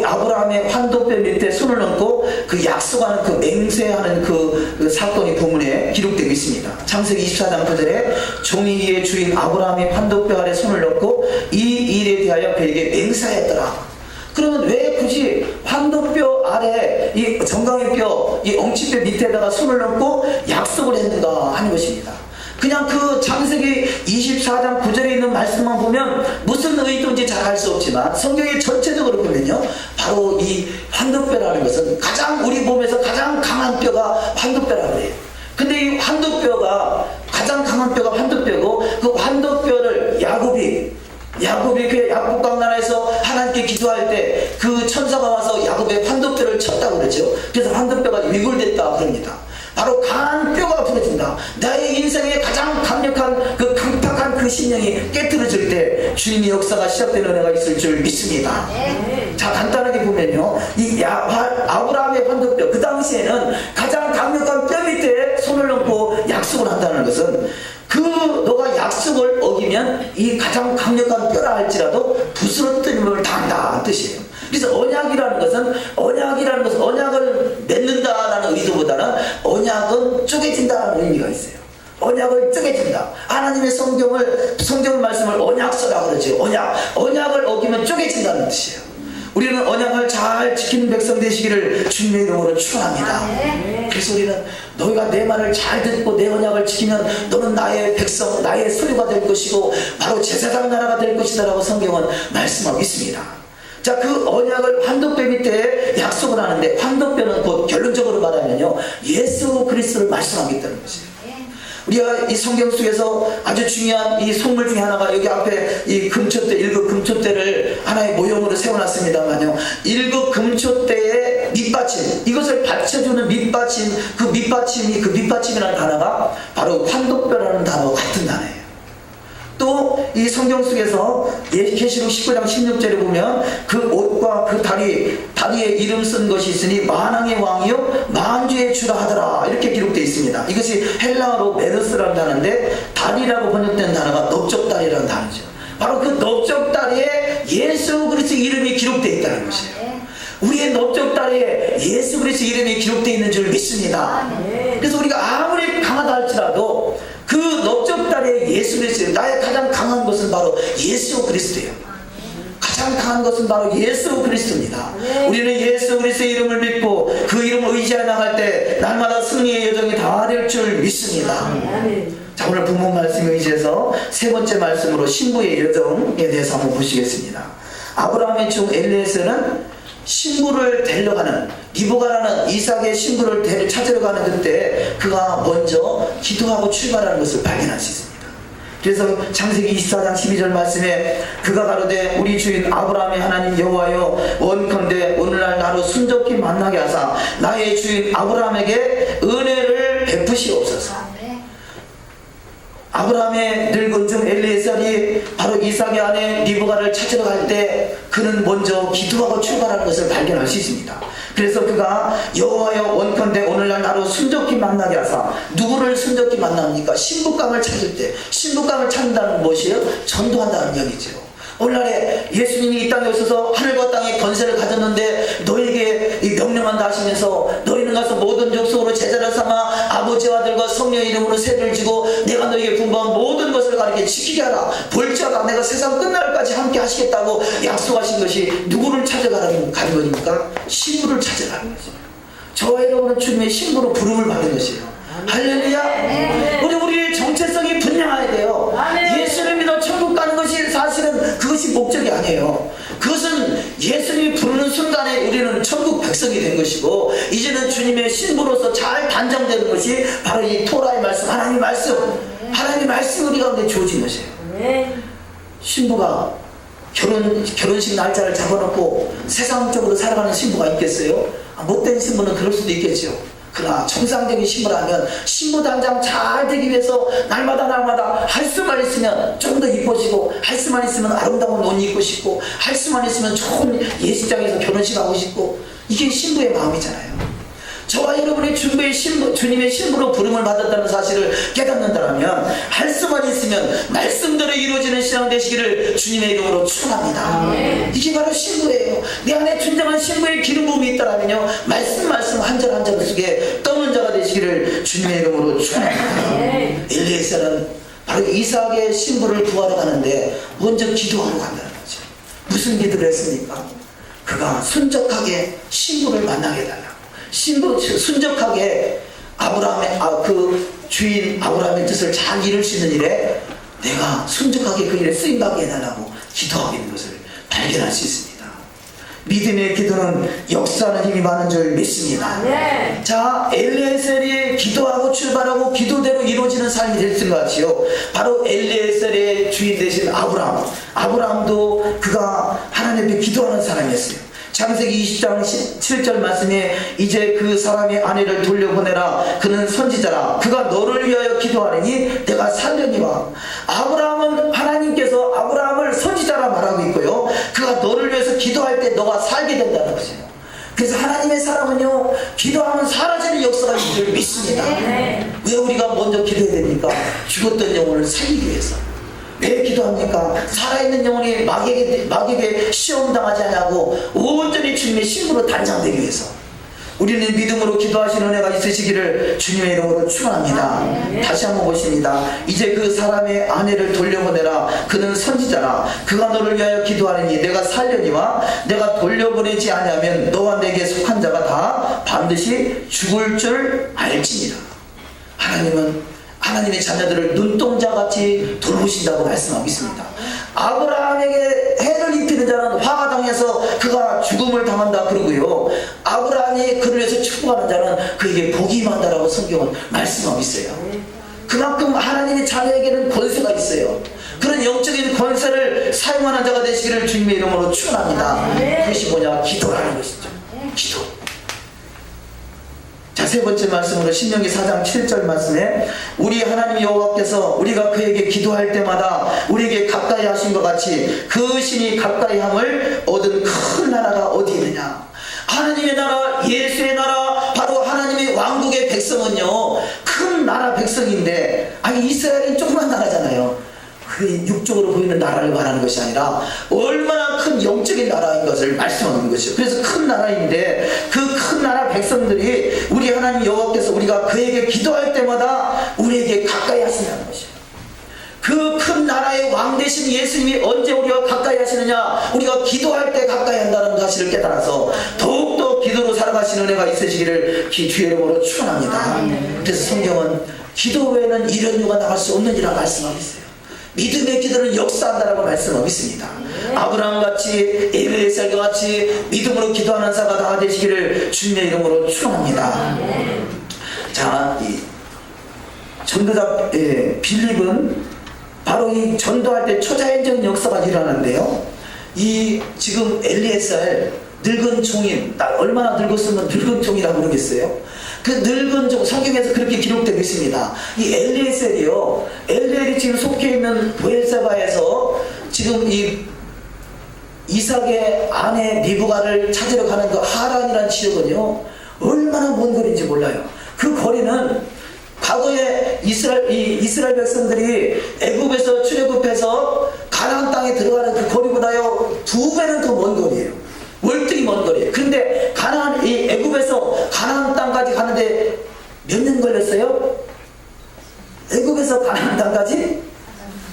아브라함의 환도뼈 밑에 손을 얹고 그 약속하는 그 맹세하는 그 사건이 본문에 기록되고 있습니다. 창세기 24장 9절에 종이의 주인 아브라함이 환도뼈 아래 손을 얹고 이 일에 대하여 그에게 맹세하였더라. 그러면 왜 굳이 환도뼈 아래 이 정강의 뼈, 이 엉치뼈 밑에다가 손을 얹고 약속을 했는가 하는 것입니다. 그냥 그 창세기 24장 9절에 있는 말씀만 보면 무슨 의도인지 잘 알 수 없지만 성경의 전체적으로 보면요, 바로 이 환도뼈라는 것은 우리 몸에서 가장 강한 뼈가 환도뼈라고 해요. 근데 이 환도뼈가 가장 강한 뼈가 환도뼈고 그 환도뼈를 야곱이 그 야곱 나라에서 하나님께 기도할 때 그 천사가 와서 야곱의 환도뼈를 쳤다고 그러죠. 그래서 환도뼈가 위골됐다 그럽니다. 바로 강한 뼈가 부러진다. 나의 인생에 가장 강력한 그 강팍한 그 신령이 깨트려질 때 주님의 역사가 시작되는 은혜가 있을 줄 믿습니다. 자, 간단하게 보면요, 이 아브라함의 환도뼈, 그 당시에는 가장 강력한 뼈 밑에 손을 얹고 약속을 한다는 것은 너가 약속을 어기면 이 가장 강력한 뼈라 할지라도 부스러뜨림을 당한다 뜻이에요. 그래서 언약이라는 것은 언약을 맺는다라는 의도보다는 언약은 쪼개진다는 의미가 있어요. 언약을 쪼개진다. 하나님의 성경 말씀을 언약서라고 그러죠. 언약을 어기면 쪼개진다는 뜻이에요. 우리는 언약을 잘 지키는 백성 되시기를 주님의 이름으로 축원합니다. 그래서 우리는 너희가 내 말을 잘 듣고 내 언약을 지키면 너는 나의 백성, 나의 소유가 될 것이고 바로 제사장 나라가 될 것이다 라고 성경은 말씀하고 있습니다. 자, 그 언약을 환도뼈 밑에 약속을 하는데 환도뼈는 곧 결론적으로 말하면요, 예수 그리스도를 말씀하겠다는 것이에요. 우리가 이 성경 속에서 아주 중요한 이 성물 중에 하나가 여기 앞에 이 금초대, 1급 금초대를 하나의 모형으로 세워놨습니다만요, 1급 금초대의 밑받침, 이것을 받쳐주는 밑받침, 그 밑받침이라는 단어가 바로 환도뼈라는 단어와 같은 단어예요. 또 이 성경 속에서 계시록 19장 16절에 보면 그 옷과 그 다리에 이름 쓴 것이 있으니 만왕의 왕이요 만주의 주라 하더라 이렇게 기록되어 있습니다. 이것이 헬라어로 메르스라는 단어인데 다리라고 번역된 단어가 넓적다리라는 단어죠. 바로 그 넓적다리에 예수 그리스도 이름이 기록되어 있다는 것이에요. 우리의 넓적다리에 예수 그리스도 이름이 기록되어 있는 줄 믿습니다. 그래서 우리가 아무리 강하다 할지라도 그 넓적다리에 예수 그리스도, 나의 가장 강한 것은 바로 예수 그리스도예요. 가장 강한 것은 바로 예수 그리스도입니다. 우리는 예수 그리스도의 이름을 믿고 그 이름을 의지해 나갈 때 날마다 승리의 여정이 다 될 줄 믿습니다. 자, 오늘 본문 말씀에 의지해서 세 번째 말씀으로 신부의 여정에 대해서 한번 보시겠습니다. 아브라함의 종 엘리에셀은 신부를 데려가는, 리브가라는 이삭의 신부를 찾으러 가는 그때 그가 먼저 기도하고 출발하는 것을 발견할 수 있습니다. 그래서 창세기 24장 12절 말씀에 그가 가로되 우리 주인 아브라함의 하나님 여호와여 원컨대 오늘날 나로 순적히 만나게 하사 나의 주인 아브라함에게 은혜를 베푸시옵소서. 아브라함의 늙은 종 엘리에셀이 바로 이삭의 아내 리브가를 찾으러 갈 때 그는 먼저 기도하고 출발하는 것을 발견할 수 있습니다. 그래서 그가 여호와여 원컨대 오늘날 나로 순적히 만나게 하사, 누구를 순적히 만납니까? 신부감을 찾을 때, 신부감을 찾는다는 것이요, 전도한다는 얘기죠. 오늘날에 예수님이 이 땅에 오셔서 하늘과 땅의 권세를 가졌는데 너에게 이 명령한다 하시면서 너희는 가서 모든 족속으로 제자를 삼아 아버지와 아들과 성령의 이름으로 세를 지고 내가 너에게 분부한 모든 것을 가르쳐 지키게 하라. 볼지어다 내가 세상 끝날까지 함께 하시겠다고 약속하신 것이 누구를 찾아가는 것입니까? 신부를 찾아가는 거죠. 저와 여러분은 주님의 신부로 부름을 받는 것이에요. 할렐루야. 우리의 정체성이 분명해야 돼요. 예수를 믿어 천국 가는 것이 사실은 그것이 목적이 아니에요. 그것은 예수님이 부르는 순간에 우리는 천국 백성이 된 것이고 이제는 주님의 신부로서 잘 단장되는 것이 바로 이 토라의 말씀, 하나님의 말씀이 우리 가운데 주어진 것이에요. 신부가 결혼식 날짜를 잡아놓고 세상적으로 살아가는 신부가 있겠어요? 못된 신부는 그럴 수도 있겠죠. 그러나 정상적인 신부라면 신부 단장 잘 되기 위해서 날마다 할 수만 있으면 좀 더 이뻐지고, 할 수만 있으면 아름다운 옷 입고 싶고, 할 수만 있으면 좋은 예식장에서 결혼식 하고 싶고, 이게 신부의 마음이잖아요. 저와 여러분이 주님의 신부로 부름을 받았다는 사실을 깨닫는다면 할 수만 있으면 말씀대로 이루어지는 신앙 되시기를 주님의 이름으로 축원합니다. 이게 바로 신부예요. 내 안에 진정한 신부의 기름 부음이 있다면요, 말씀 한 절 한 절 속에 떠는 자가 되시기를 주님의 이름으로 축원합니다. 엘리에셀은 바로 이삭의 신부를 구하러 가는데 먼저 기도하러 간다는 거죠. 무슨 기도를 했습니까? 그가 순적하게 신부를 만나게 해달라고. 순적하게 그 주인 아브라함의 뜻을 잘 이룰 수 있는 일에 내가 순적하게 그 일에 쓰임받게 해달라고 기도하게 된 것을 발견할 수 있습니다. 믿음의 기도는 역사하는 힘이 많은 줄 믿습니다. 자, 엘리에셀이 기도하고 출발하고 기도대로 이루어지는 삶이 될 것 같지요. 바로 엘리에셀의 주인 되신 아브라함도 그가 하나님 앞에 기도하는 사람이었어요. 창세기 20장 7절 말씀에 이제 그 사람의 아내를 돌려보내라. 그는 선지자라. 그가 너를 위하여 기도하리니 내가 살려니와. 하나님께서 아브라함을 선지자라 말하고 있고요. 그가 너를 위해서 기도할 때 너가 살게 된다는 것이에요. 그래서 하나님의 사람은요, 기도하면 사라지는 역사가 있는 줄 믿습니다. 왜 우리가 먼저 기도해야 됩니까? 죽었던 영혼을 살리기 위해서. 왜 기도합니까? 살아있는 영혼이 마귀에게 시험당하지 않냐고 온전히 주님의 신부로 단장되기 위해서. 우리는 믿음으로 기도하시는 은혜가 있으시기를 주님의 이름으로 축원합니다. 다시 한번 보십니다. 이제 그 사람의 아내를 돌려보내라. 그는 선지자라. 그가 너를 위하여 기도하리니 내가 살려니와. 내가 돌려보내지 아니하면 너와 내게 속한 자가 다 반드시 죽을 줄 알지니라. 하나님의 자녀들을 눈동자같이 돌보신다고 말씀하고 있습니다. 아브라함에게 해를 입히는 자는 화가 당해서 그가 죽음을 당한다 그러고요, 아브라함이 그를 위해서 축복하는 자는 그에게 복이 임한다라고 성경은 말씀하고 있어요. 그만큼 하나님의 자녀에게는 권세가 있어요. 그런 영적인 권세를 사용하는 자가 되시기를 주님의 이름으로 축원합니다. 그것이 뭐냐? 기도라는 것이죠. 기도. 자, 세 번째 말씀으로 신명기 4장 7절 말씀에 우리 하나님 여호와께서 우리가 그에게 기도할 때마다 우리에게 가까이 하신 것 같이 그 신이 가까이 함을 얻은 큰 나라가 어디 있느냐. 하나님의 나라, 예수의 나라, 바로 하나님의 왕국의 백성은요, 큰 나라 백성인데, 이스라엘은 조그만 나라잖아요. 그 육적으로 보이는 나라를 말하는 것이 아니라 얼마나 큰 영적인 나라인 것을 말씀하는 것이죠. 그래서 큰 나라인데 그 큰 나라 백성들이 우리 하나님 여호와께서 우리가 그에게 기도할 때마다 우리에게 가까이 하신다는 것이에요. 그 큰 나라의 왕 되신 예수님이 언제 우리와 가까이 하시느냐? 우리가 기도할 때 가까이 한다는 사실을 깨달아서 더욱더 기도로 살아가시는 은혜가 있으시기를 주의 이름으로 축원합니다. 그래서 성경은 기도 외에는 이련류가 나갈 수 없느니라 말씀하고 있어요. 믿음의 기도는 역사한다라고 말씀하고 있습니다. 아브라함같이 엘리에셀같이 믿음으로 기도하는 자가 다 되시기를 주님의 이름으로 축원합니다. 자, 이 전도자 빌립은 바로 이 전도할 때 초자연적 역사가 일어나는데요, 이 지금 엘리에셀 늙은 종인, 얼마나 늙었으면 늙은 종이라고 그러겠어요. 그 늙은 종, 성경에서 그렇게 기록되고 있습니다. 이 엘리에셀이요, 엘리엘이 지금 속해 있는 브엘세바에서 지금 이 이삭의 아내 리브가를 찾으러 가는 그 하란이라는 지역은요, 얼마나 먼 거리인지 몰라요. 그 거리는 과거에 이스라엘 백성들이 애굽에서 출애굽해서 가나안 땅에 들어가는 그 거리가 두 배는 더 먼 거리예요. 월등히 먼 거리예요. 근데 가나안, 이 애굽에서 가나안 땅까지 가는데 몇 년 걸렸어요? 애굽에서 가나안 땅까지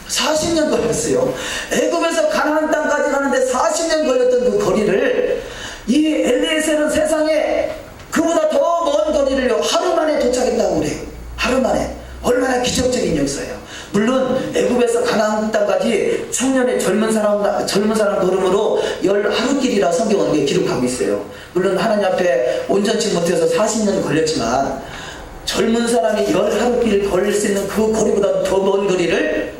40년 걸렸어요. 애굽에서 가나안 땅까지 가는데 40년 걸렸던 그 거리를 이 엘리에셀은 세상에 그보다 더 먼 거리를 하루 만에 도착했다고 그래요. 하루 만에. 얼마나 기적적인 역사예요. 물론 애굽에서 가나안 땅까지 청년의 젊은 사람 걸음으로 10하루길이라 성경은 기록하고 있어요. 물론 하나님 앞에 온전치 못해서 40년 걸렸지만 젊은 사람이 10하루길 걸릴 수 있는 그 거리보다 더 먼 거리를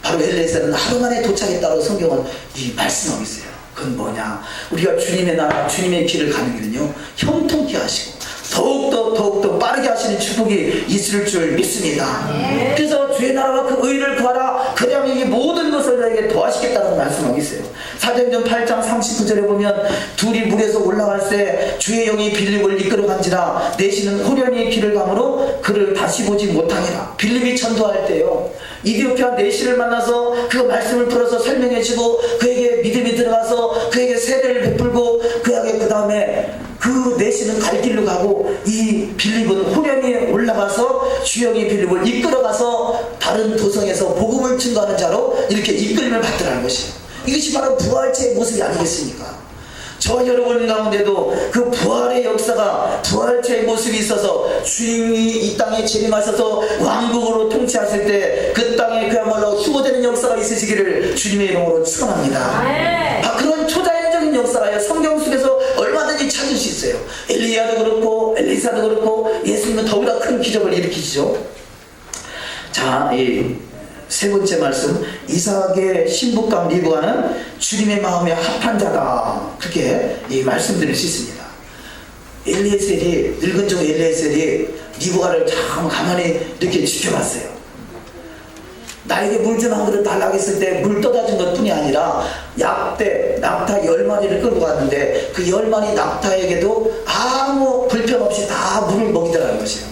바로 엘리에셀은 하루 만에 도착했다고 성경은 이 말씀하고 있어요. 그건 뭐냐? 우리가 주님의 나라, 주님의 길을 가는 길은요, 형통케 하시고 더욱더 빠르게 하시는 축복이 있을 줄 믿습니다. 그래서 주의 나라와 그 의를 구하라. 그러면 이 모든 것을 너에게 더하시겠다는 말씀하고 있어요. 사도행전 8장 39절에 보면 둘이 물에서 올라갈 때 주의 영이 빌립을 이끌어간지라 내시는 호련히 길을 가므로 그를 다시 보지 못하니라. 빌립이 전도할 때요, 이디오피아 내시를 만나서 그 말씀을 풀어서 설명해 주고 그에게 믿음이 들어가서 그에게 세례를 베풀고 그에게 그 다음에 그 내시는 갈 길로 가고 이 빌립은 호련히 올라가서 주영이 빌립을 이끌어가서 다른 도성에서 복음을 증거하는 자로 이렇게 이끌림을 받더라는 것이에요. 이것이 바로 부활체의 모습이 아니겠습니까? 저와 여러분 가운데도 그 부활의 역사가, 부활체의 모습이 있어서 주님이 이 땅에 재림하셔서 왕국으로 통치하실 때 그 땅에 그야말로 수고되는 역사가 있으시기를 주님의 이름으로 축원합니다. 그런 초자연적인 역사가 성경 속에서 얼마든지 찾을 수 있어요. 엘리야도 그렇고 엘리사도 그렇고 예수님은 더보다 큰 기적을 일으키시죠. 자, 이 세 번째 말씀, 이삭의 신부감 리브가는 주님의 마음에 합한 자다. 그렇게 말씀드릴 수 있습니다. 엘리에셀이, 늙은 종 엘리에셀이 리브가를 참 가만히 이렇게 지켜봤어요. 나에게 물 좀 한 그릇 달라고 했을 때 물 떠다 준 것 뿐이 아니라 약대, 낙타 10마리를 끌고 갔는데 그 10마리 낙타에게도 아무 불편 없이 다 물을 먹이더라는 것이에요.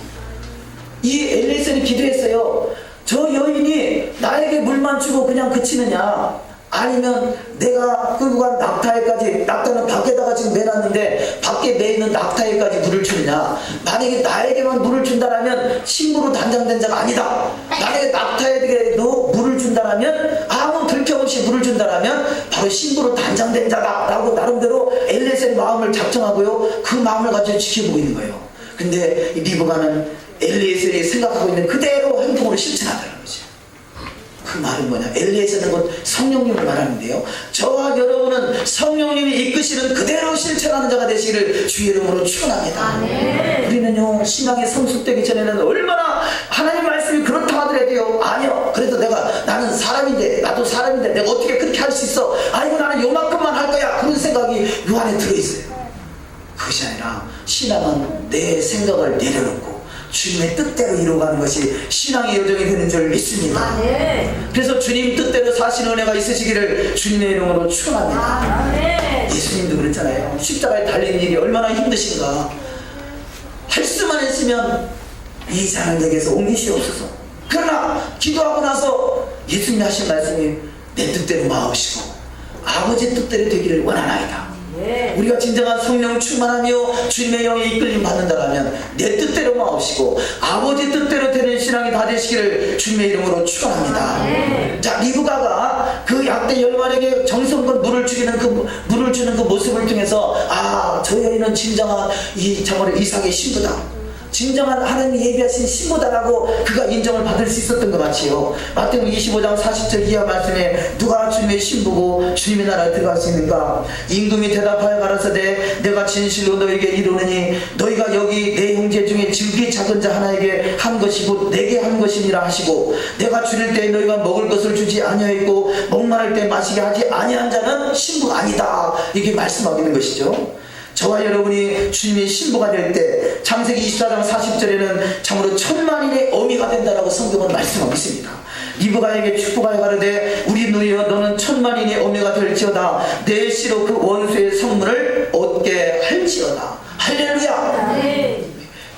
이 엘리에셀이 기도했어요. 저 여인이 나에게 물만 주고 그냥 그치느냐, 아니면 내가 끌고 간 낙타에까지, 낙타는 밖에다가 지금 매놨는데 밖에 매있는 낙타에까지 물을 주느냐. 만약에 나에게만 물을 준다라면 신부로 단장된 자가 아니다. 만약에 낙타에게도 물을 준다라면, 아무 불평 없이 물을 준다라면 바로 신부로 단장된 자다 라고 나름대로 엘리에셀의 마음을 작정하고요, 그 마음을 가지고 지켜보고 있는 거예요. 근데 이 리브가는 엘리에셀이 생각하고 있는 그대로 행동으로 실천하더라는 거죠. 그 말은 뭐냐? 엘리에셀은 곧 성령님을 말하는데요, 저와 여러분은 성령님이 이끄시는 그대로 실천하는 자가 되시기를 주의 이름으로 축원합니다. 우리는요, 신앙이 성숙되기 전에는 얼마나 하나님 말씀이 그렇다 하더라도요, 아니요, 그래도 나는 사람인데, 나도 사람인데 내가 어떻게 그렇게 할 수 있어, 아이고 나는 요만큼만 할 거야, 그런 생각이 요 안에 들어있어요. 그것이 아니라 신앙은 내 생각을 내려놓고 주님의 뜻대로 이루어가는 것이 신앙의 여정이 되는 줄 믿습니다. 그래서 주님 뜻대로 사시는 은혜가 있으시기를 주님의 이름으로 축원합니다. 예수님도 그랬잖아요. 십자가에 달리는 일이 얼마나 힘드신가. 할 수만 했으면 이 잔을 내게서 옮기시옵소서. 그러나 기도하고 나서 예수님이 하신 말씀이 내 뜻대로 마옵시고 아버지 뜻대로 되기를 원하나이다. 우리가 진정한 성령 충만하며 주님의 영에 이끌림 받는다면 내 뜻대로 마옵시고 아버지 뜻대로 되는 신앙이 다 되시기를 주님의 이름으로 축원합니다. 자, 리브가가 그 약대 10마리에게 정성껏 물을 주는 그 모습을 통해서, 아, 저 여인은 진정한 정말 이삭의 신부다, 진정한 하나님이 예비하신 신부다라고 그가 인정을 받을 수 있었던 것 같이요. 마태복음 25장 40절 이하 말씀에 누가 주님의 신부고 주님의 나라에 들어갈 수 있는가? 임금이 대답하여 가라사대 내가 진실로 너에게 이르노니 너희가 여기 내 형제 중에 지극히 작은 자 하나에게 한 것이 곧 내게 한 것이니라 하시고, 내가 줄일 때 너희가 먹을 것을 주지 아니하였고 목마를 때 마시게 하지 아니한 자는 신부가 아니다, 이렇게 말씀하고 있는 것이죠. 저와 여러분이 주님의 신부가 될 때 창세기 24장 40절에는 참으로 천만인의 어미가 된다라고 성경은 말씀하고 있습니다. 리브가에게 축복하여 가로되 우리 누이여 너는 천만인의 어미가 될지어다, 내 씨로 그 원수의 성문을 얻게 할지어다. 할렐루야.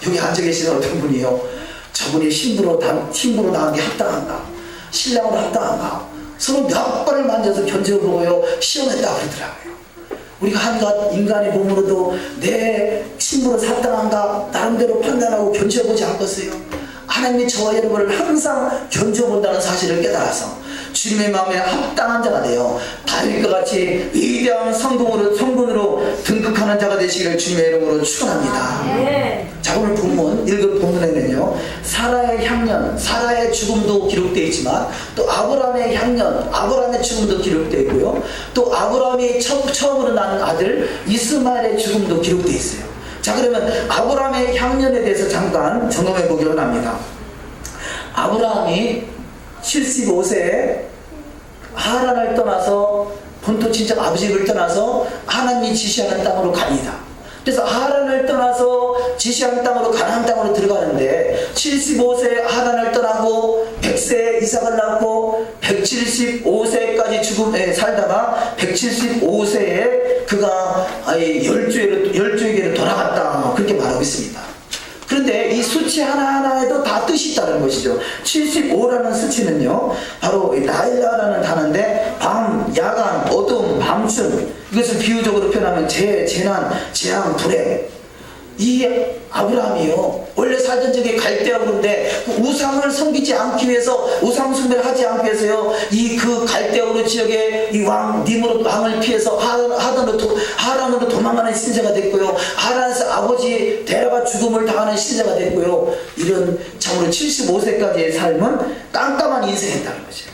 여기 앉아 계시는 어떤 분이요, 저분이 신부로 나가기 합당한가, 신랑으로 합당한가, 서로 몇 번을 만져서 견뎌보고요 시험했다고 그러더라고요. 우리가 한갓 인간의 몸으로도 내 친구로 사랑한가 나름대로 판단하고 견뎌보지 않겠어요? 하나님이 저와 여러분을 항상 견뎌본다는 사실을 깨달아서 주님의 마음에 합당한 자가 되어 다윗과 같이 위대한 성군으로 등극하는 자가 되시기를 주님의 이름으로 축원합니다. 자, 오늘 본문 읽은 본문에는요 사라의 향년, 사라의 죽음도 기록되어 있지만 또 아브라함의 향년, 아브라함의 죽음도 기록되어 있고요, 또 아브라함이 처음으로 낳은 아들 이스마엘의 죽음도 기록되어 있어요. 자, 그러면 아브라함의 향년에 대해서 잠깐 점검해 보기 원합니다. 아브라함이 75세에 하란을 떠나서 본토 친척 아버지 집을 떠나서 하나님이 지시하는 땅으로 갑니다. 그래서 하란을 떠나서 지시하는 땅으로 가나안 땅으로 들어가는데 75세에 하란을 떠나고 100세에 이삭을 낳고 175세까지 죽음에 살다가 175세에 그가 열주에게로 돌아갔다, 그렇게 말하고 있습니다. 그런데 이 수치 하나하나에도 다 뜻이 있다는 것이죠. 75라는 수치는요 바로 나일라라는 단어인데 밤, 야간, 어둠, 밤춘, 이것을 비유적으로 표현하면 재난, 재앙, 불행. 이 아브라함이요 원래 살던 적에 갈대아 그런데 그 우상을 섬기지 않기 위해서, 우상 숭배를 하지 않기 위해서요 이 그 갈대아 지역에 이 왕 니므롯 왕을 피해서 하란으로 도망가는 신세가 됐고요, 하란에서 아버지 데라가 죽음을 당하는 신세가 됐고요, 이런 참으로 75세까지의 삶은 깜깜한 인생이었다는 거죠.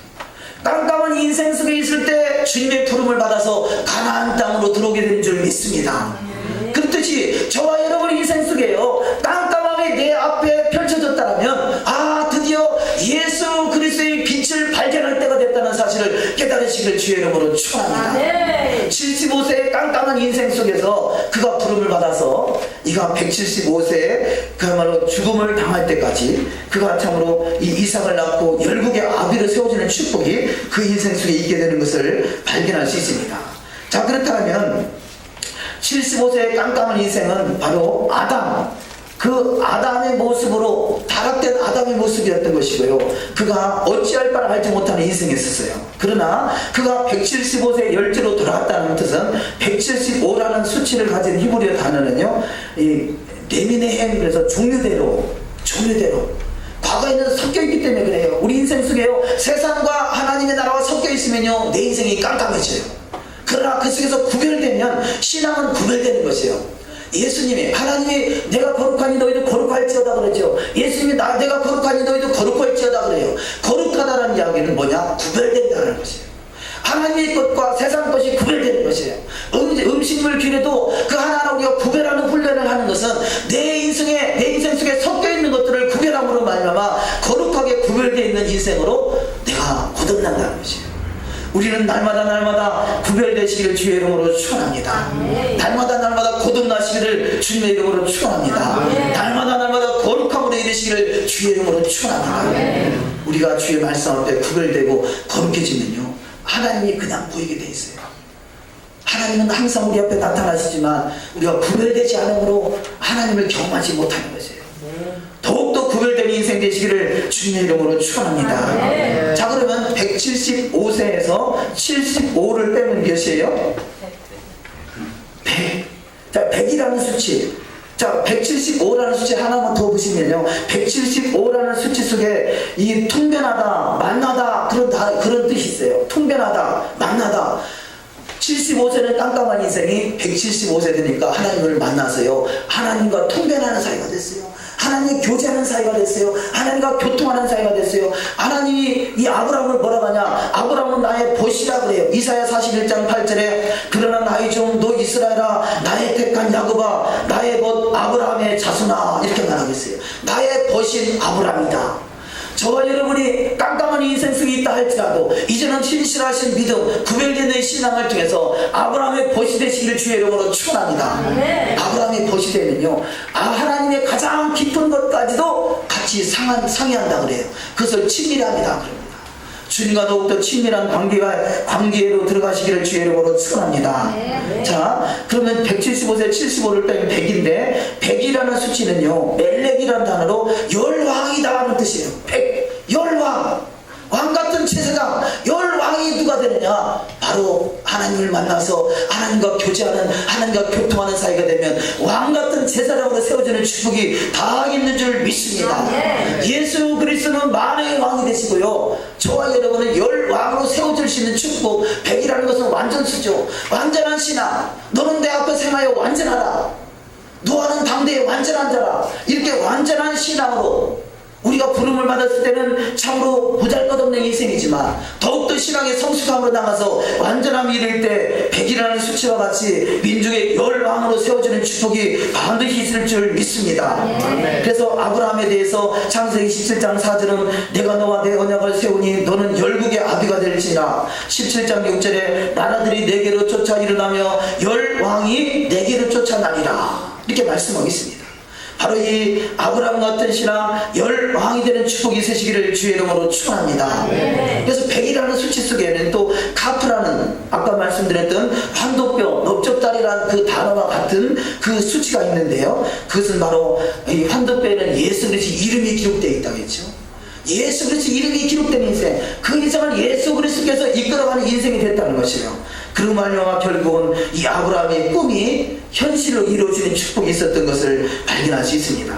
깜깜한 인생 속에 있을 때 주님의 부름을 받아서 가나안 땅으로 들어오게 되는 줄 믿습니다. 그렇듯이 저와 여러분의 인생 속에요 깜깜함이 내 앞에 펼쳐졌다면 드디어 예수 그리스도의 빛을 발견할 때가 됐다는 사실을 깨달으시기를 주의 이름으로 축원합니다. 75세의 깜깜한 인생 속에서 그가 부름을 받아서 이가 175세에 그야말로 죽음을 당할 때까지 그가 참으로 이 이삭을 낳고 열국의 아비로 세워지는 축복이 그 인생 속에 있게 되는 것을 발견할 수 있습니다. 자, 그렇다면 75세의 깜깜한 인생은 바로 아담, 그 아담의 모습으로 타락된 아담의 모습이었던 것이고요, 그가 어찌할 바를 알지 못하는 인생이었어요. 그러나 그가 175세의 열주로 돌아갔다는 뜻은 175라는 수치를 가진 히브리어 단어는요 이 레미네햄, 그래서 종류대로 과거에는 섞여있기 때문에 그래요. 우리 인생 속에요 세상과 하나님의 나라가 섞여있으면요 내 인생이 깜깜해져요. 그러나 그 속에서 구별되면 신앙은 구별되는 것이에요. 예수님이, 하나님이 내가 거룩하니 너희도 거룩할지어다 그러죠. 예수님이 내가 거룩하니 너희도 거룩할지어다 그래요. 거룩하다는 이야기는 뭐냐? 구별된다는 것이에요. 하나님의 것과 세상 것이 구별되는 것이에요. 음식물 기회도 그 하나하나 우리가 구별하는 훈련을 하는 것은 내 인생 속에 섞여있는 것들을 구별함으로 말미암아 거룩하게 구별되어 있는 인생으로 내가 거듭난다는 것이에요. 우리는 날마다 구별되시기를 주의 이름으로 축원합니다. 날마다 거듭나시기를 주님의 이름으로 축원합니다. 날마다 거룩함으로 이르시기를 주의 이름으로 축원합니다. 우리가 주의 말씀 앞에 구별되고 거룩해지면요 하나님이 그냥 보이게 돼 있어요. 하나님은 항상 우리 앞에 나타나시지만 우리가 구별되지 않으므로 하나님을 경험하지 못하는 것이에요. 더욱더 구별된 인생 되시기를 주님의 이름으로 축원합니다. 자, 그러면 175세에서 75를 빼면 몇이에요? 100. 자, 100이라는 수치. 자, 175라는 수치 하나만 더 보시면요 175라는 수치 속에 이 통변하다, 만나다, 그런 뜻이 있어요. 통변하다, 만나다. 75세는 깜깜한 인생이 175세 되니까 하나님을 만나서요 하나님과 통변하는 사이가 됐어요. 하나님이 교제하는 사이가 됐어요. 하나님과 교통하는 사이가 됐어요. 하나님이 이 아브라함을 뭐라고 하냐? 아브라함은 나의 벗이라 그래요. 이사야 41장 8절에 그러나 나의 종 너 이스라엘아, 나의 택한 야곱아, 나의 벗 아브라함의 자손아, 이렇게 말하고 있어요. 나의 벗인 아브라함이다. 저와 여러분이 깜깜한 인생 속에 있다 할지라도 이제는 신실하신 믿음, 구별되는 신앙을 통해서 아브라함의 벗이 되시기를 주의 이름으로 축원합니다. 아브라함의 벗이 되면요 하나님의 가장 깊은 것까지도 같이 상의한다 그래요. 그것을 친밀함이다 그럽니다. 주님과 더욱더 친밀한 관계로 들어가시기를 주의 이름으로 축원합니다. 자, 그러면 175세 75를 빼면 100인데 100이라는 수치는요 멜렉이라는 단어로 열왕이다 하는 뜻이에요. 열왕. 왕같은 제사장, 열왕이 누가 되느냐? 바로 하나님을 만나서 하나님과 교제하는, 하나님과 교통하는 사이가 되면 왕같은 제사장으로 세워지는 축복이 다 있는 줄 믿습니다. 예수 그리스도는 만왕의 왕이 되시고요, 저와 여러분은 열왕으로 세워질 수 있는 축복, 100이라는 것은 완전수죠. 완전한 신앙, 너는 내 앞에 생하여 완전하라, 노아는 당대에 완전한 자라, 이렇게 완전한 신앙으로 우리가 부름을 받았을 때는 참으로 보잘것없는 인생이지만 더욱더 신앙의 성숙함으로 나가서 완전함이 이를 때 100이라는 수치와 같이 민중의 열왕으로 세워지는 축복이 반드시 있을 줄 믿습니다. 그래서 아브라함에 대해서 창세기 17장 4절은 내가 너와 내 언약을 세우니 너는 열국의 아비가 될지라, 17장 6절에 나라들이 내게로 쫓아 일어나며 열왕이 내게로 쫓아나리라, 이렇게 말씀하고 있습니다. 바로 이 아브라함 같은 신앙, 열왕이 되는 축복이 있으시기를 주의 이름으로 축원합니다. 그래서 100이라는 수치 속에는 또 카프라는 아까 말씀드렸던 환도뼈, 넓적다리라는 그 단어와 같은 그 수치가 있는데요, 그것은 바로 이 환도뼈에는 예수 그리스도 이름이 기록되어 있다고 했죠. 예수 그리스도 이름이 기록된 인생, 그 인생을 예수 그리스도께서 이끌어가는 인생이 됐다는 것이에요. 그로 말미암아 결국은 이 아브라함의 꿈이 현실로 이루어지는 축복이 있었던 것을 발견할 수 있습니다.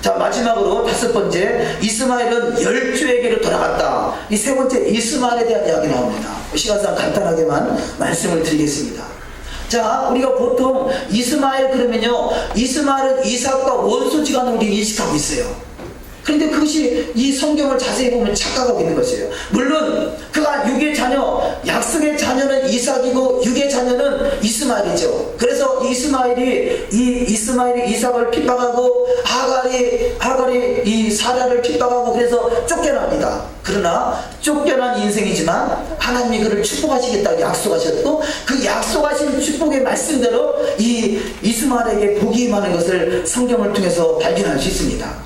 자, 마지막으로 5번째, 이스마엘은 10주에게로 돌아갔다. 이 3번째 이스마엘에 대한 이야기 나옵니다. 시간상 간단하게만 말씀을 드리겠습니다. 자, 우리가 보통 이스마엘 그러면요, 이스마엘은 이삭과 원수지간을 우리 인식하고 있어요. 그런데 그것이 이 성경을 자세히 보면 착각하고 있는 것이에요. 물론 그가 육의 자녀, 약속의 자녀는 이삭이고 육의 자녀는 이스마엘이죠. 그래서 이스마엘이 이삭을 핍박하고 하갈이 이 사라를 핍박하고 그래서 쫓겨납니다. 그러나 쫓겨난 인생이지만 하나님이 그를 축복하시겠다고 약속하셨고, 그 약속하신 축복의 말씀대로 이 이스마엘에게 복이 임하는 것을 성경을 통해서 발견할 수 있습니다.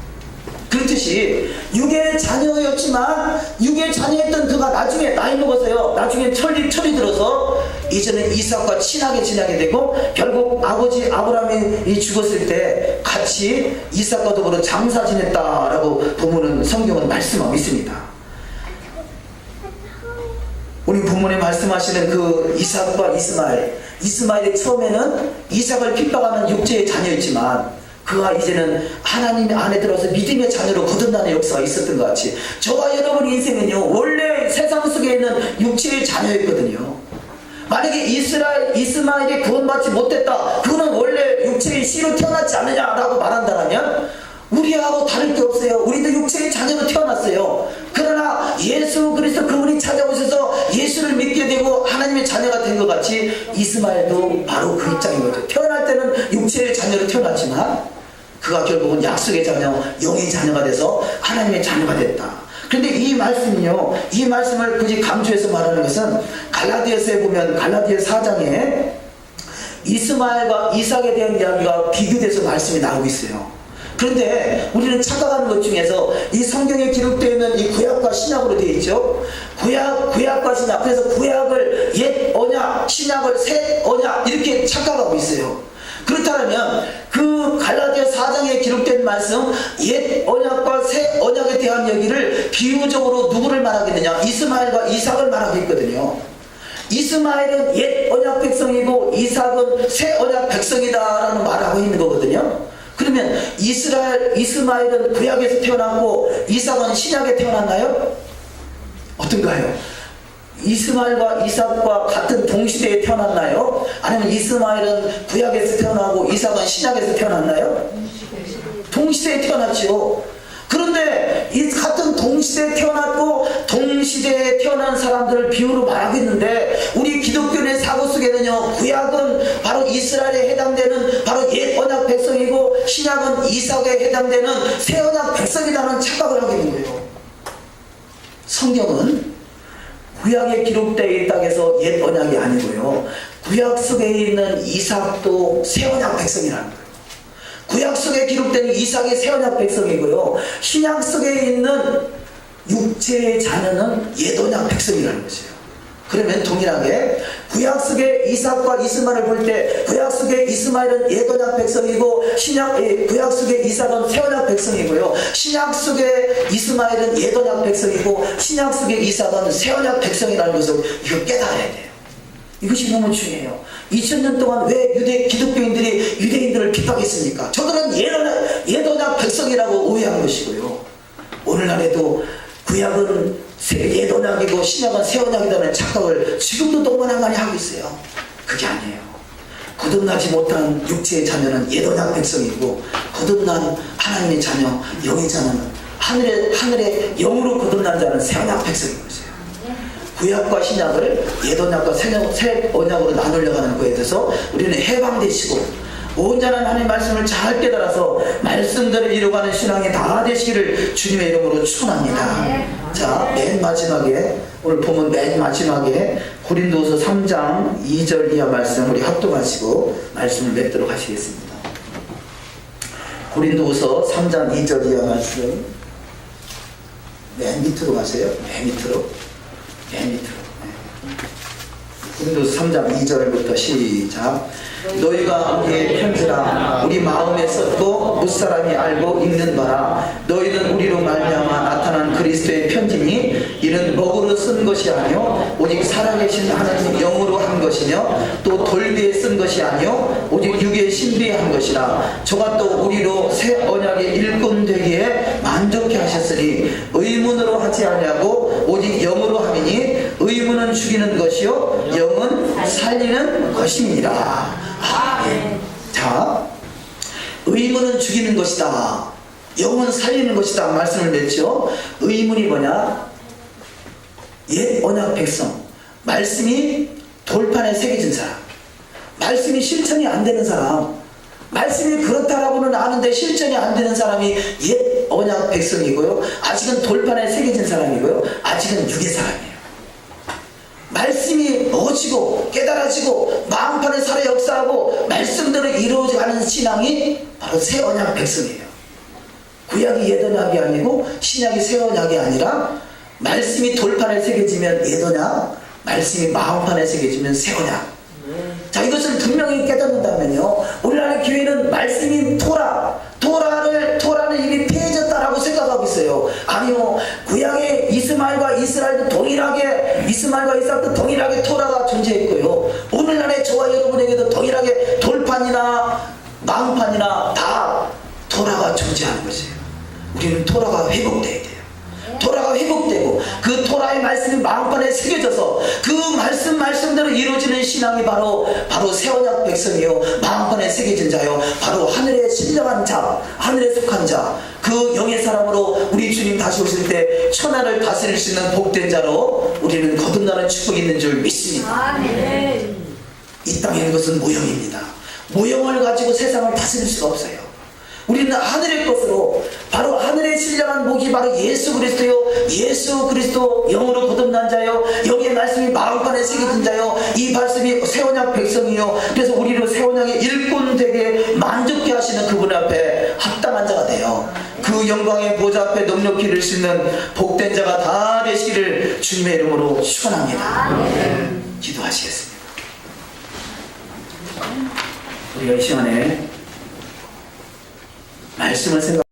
그렇듯이 육의 자녀였지만 육의 자녀였던 그가 나중에 나이 먹어서요, 나중에 철이 들어서 이제는 이삭과 친하게 지내게 되고, 결국 아버지 아브라함이 죽었을 때 같이 이삭과 더불어 장사 지냈다라고 본문은 성경은 말씀하고 있습니다. 우리 본문에 말씀하시는 그 이삭과 이스마엘이 처음에는 이삭을 핍박하는 육체의 자녀였지만 그가 이제는 하나님 안에 들어서 믿음의 자녀로 거듭나는 역사가 있었던 것 같이, 저와 여러분 인생은요, 원래 세상 속에 있는 육체의 자녀였거든요. 만약에 이스마엘이 구원받지 못했다, 그거는 원래 육체의 씨로 태어났지 않느냐라고 말한다면 우리하고 다를 게 없어요. 우리도 육체의 자녀로 태어났어요. 그러나 예수 그리스도 그분이 찾아오셔서 예수를 믿게 되고 하나님의 자녀가 된 것 같이 이스마엘도 바로 그 입장인 거죠. 태어날 때는 육체의 자녀로 태어났지만 그가 결국은 약속의 자녀, 영의 자녀가 돼서 하나님의 자녀가 됐다. 그런데 이 말씀은요, 이 말씀을 굳이 강조해서 말하는 것은 갈라디아서에 보면 갈라디아 4장에 이스마엘과 이삭에 대한 이야기가 비교돼서 말씀이 나오고 있어요. 그런데 우리는 착각하는 것 중에서 이 성경에 기록되어 있는 이 구약과 신약으로 되어 있죠. 구약과 신약, 그래서 구약을 옛 언약, 신약을 새 언약, 이렇게 착각하고 있어요. 그렇다면 그 갈라디아 4장에 기록된 말씀, 옛 언약과 새 언약에 대한 얘기를 비유적으로 누구를 말하겠느냐? 이스마엘과 이삭을 말하겠거든요. 이스마엘은 옛 언약 백성이고 이삭은 새 언약 백성이다라는 말을 하고 있는 거거든요. 그러면 이스마엘은 구약에서 태어났고 이삭은 신약에 태어났나요? 어떤가요? 이스마엘과 이삭과 같은 동시대에 태어났나요? 아니면 이스마엘은 구약에서 태어나고 이삭은 신약에서 태어났나요? 동시대에 태어났죠. 그런데 이 같은 동시대에 태어났고 동시대에 태어난 사람들을 비유로 말하고 있는데, 우리 기독교의 사고 속에는요, 구약은 바로 이스라엘에 해당되는 바로 옛 언약 백성이고 신약은 이삭에 해당되는 새 언약 백성이라는 착각을 하게 된 거예요. 성경은 구약에 기록되어 있다고 해서 옛 언약이 아니고요, 구약 속에 있는 이삭도 새 언약 백성이라는 거예요. 구약 속에 기록된 이삭이 새 언약 백성이고요, 신약 속에 있는 육체의 자녀는 옛 언약 백성이라는 것이에요. 그러면 동일하게 구약 속의 이삭과 이스마엘을 볼 때 구약 속의 이스마엘은 옛언약 백성이고 구약 속의 이삭은 새언약 백성이고요. 신약 속의 이스마엘은 옛언약 백성이고 신약 속의 이삭은 새언약 백성이라는 것을 이거 깨달아야 돼요. 이것이 너무 중요해요. 2000년 동안 왜 기독교인들이 유대인들을 핍박했습니까? 저들은 옛언약 백성이라고 오해한 것이고요. 오늘날에도 구약은 옛언약이고 신약은 새언약이라는 착각을 지금도 너무나 많이 하고 있어요. 그게 아니에요. 거듭나지 못한 육체의 자녀는 옛언약 백성이고 거듭난 하나님의 자녀, 영의 자녀는 하늘의 영으로 거듭난 자는 새언약 백성인 것이에요. 구약과 신약을 옛언약과 새언약으로 나누려고 하는 거에 대해서 우리는 해방되시고 온전한 하나님의 말씀을 잘 깨달아서 말씀대로 이루어가는 신앙이 다 되시기를 주님의 이름으로 축원합니다. 자, 맨 마지막에 오늘 보면 맨 마지막에 고린도서 3장 2절 이하 말씀 우리 합독하시고 말씀을 맺도록 하시겠습니다. 고린도서 3장 2절 이하 말씀 맨 밑으로 가세요. 맨 밑으로. 고린도서 3장 2절부터 시작. 너희가 우리의 편지라 우리 마음에 썼고 무사람이 알고 읽는 바라. 너희는 우리로 말미암아 나타난 그리스도의 편지니 이는 먹으로 쓴 것이 아니요 오직 살아계신 하나님 영으로 한 것이며 또 돌비에 쓴 것이 아니요 오직 육에 신비에 한 것이라. 저가 또 우리로 새 언약의 일꾼 되기에 만족해 하셨으니 의문으로 하지 아니하고 오직 영으로 함이니 의문은 죽이는 것이요 영은 살리는 것입니다. 자, 의문은 죽이는 것이다, 영은 살리는 것이다 말씀을 맺죠. 의문이 뭐냐? 옛 언약 백성, 말씀이 돌판에 새겨진 사람, 말씀이 실천이 안 되는 사람, 말씀이 그렇다라고는 아는데 실천이 안 되는 사람이 옛 언약 백성이고요. 아직은 돌판에 새겨진 사람이고요. 아직은 육의 사람이에요. 말씀이 먹어지고 깨달아지고 마음판에 살아 역사하고 말씀대로 이루어져 가는 신앙이 바로 새 언약 백성이에요. 구약이 옛 언약이 아니고 신약이 새 언약이 아니라 말씀이 돌판에 새겨지면 옛 언약, 말씀이 마음판에 새겨지면 새 언약. 자, 이것을 분명히 깨닫는다면요, 우리나라 교회는 말씀이 토라는 이미 폐해졌다라고 생각하고 있어요. 아니요, 구약의 이스마엘과 이스라엘도 동일하게, 이스마엘과 이삭도 동일하게 토라가 존재했고요, 오늘날의 저와 여러분에게도 동일하게 돌판이나 마음판이나 다 토라가 존재하는 것이에요. 우리는 토라가 회복돼야 돼요. 토라가 회복되고 그 토라의 말씀이 마음판에 새겨져서 그 말씀대로 이루어지는 신앙이 바로 새언약 백성이요 마음판에 새겨진 자요 바로 하늘에 신령한 자, 하늘에 속한 자, 그 영의 사람으로 우리 주님 다시 오실 때 천하를 다스릴 수 있는 복된 자로 우리는 거듭나는 축복이 있는 줄 믿습니다. 이 땅에 있는 것은 모형입니다. 모형을 가지고 세상을 다스릴 수가 없어요. 우리는 하늘의 것으로, 바로 하늘의 신령한 목이 바로 예수 그리스도요, 예수 그리스도 영으로 거듭난 자요, 영의 말씀이 마음판에 새겨진 자요, 이 말씀이 새언약 백성이요, 그래서 우리를 새언약의 일꾼 되게 만족케 하시는 그분 앞에 합당한 자가 돼요. 그 영광의 보좌 앞에 넉넉히 이를 수 있는 복된 자가 다 되시기를 주님의 이름으로 축원합니다. 기도하시겠습니다. 우리가 이 시간에 말씀을 생각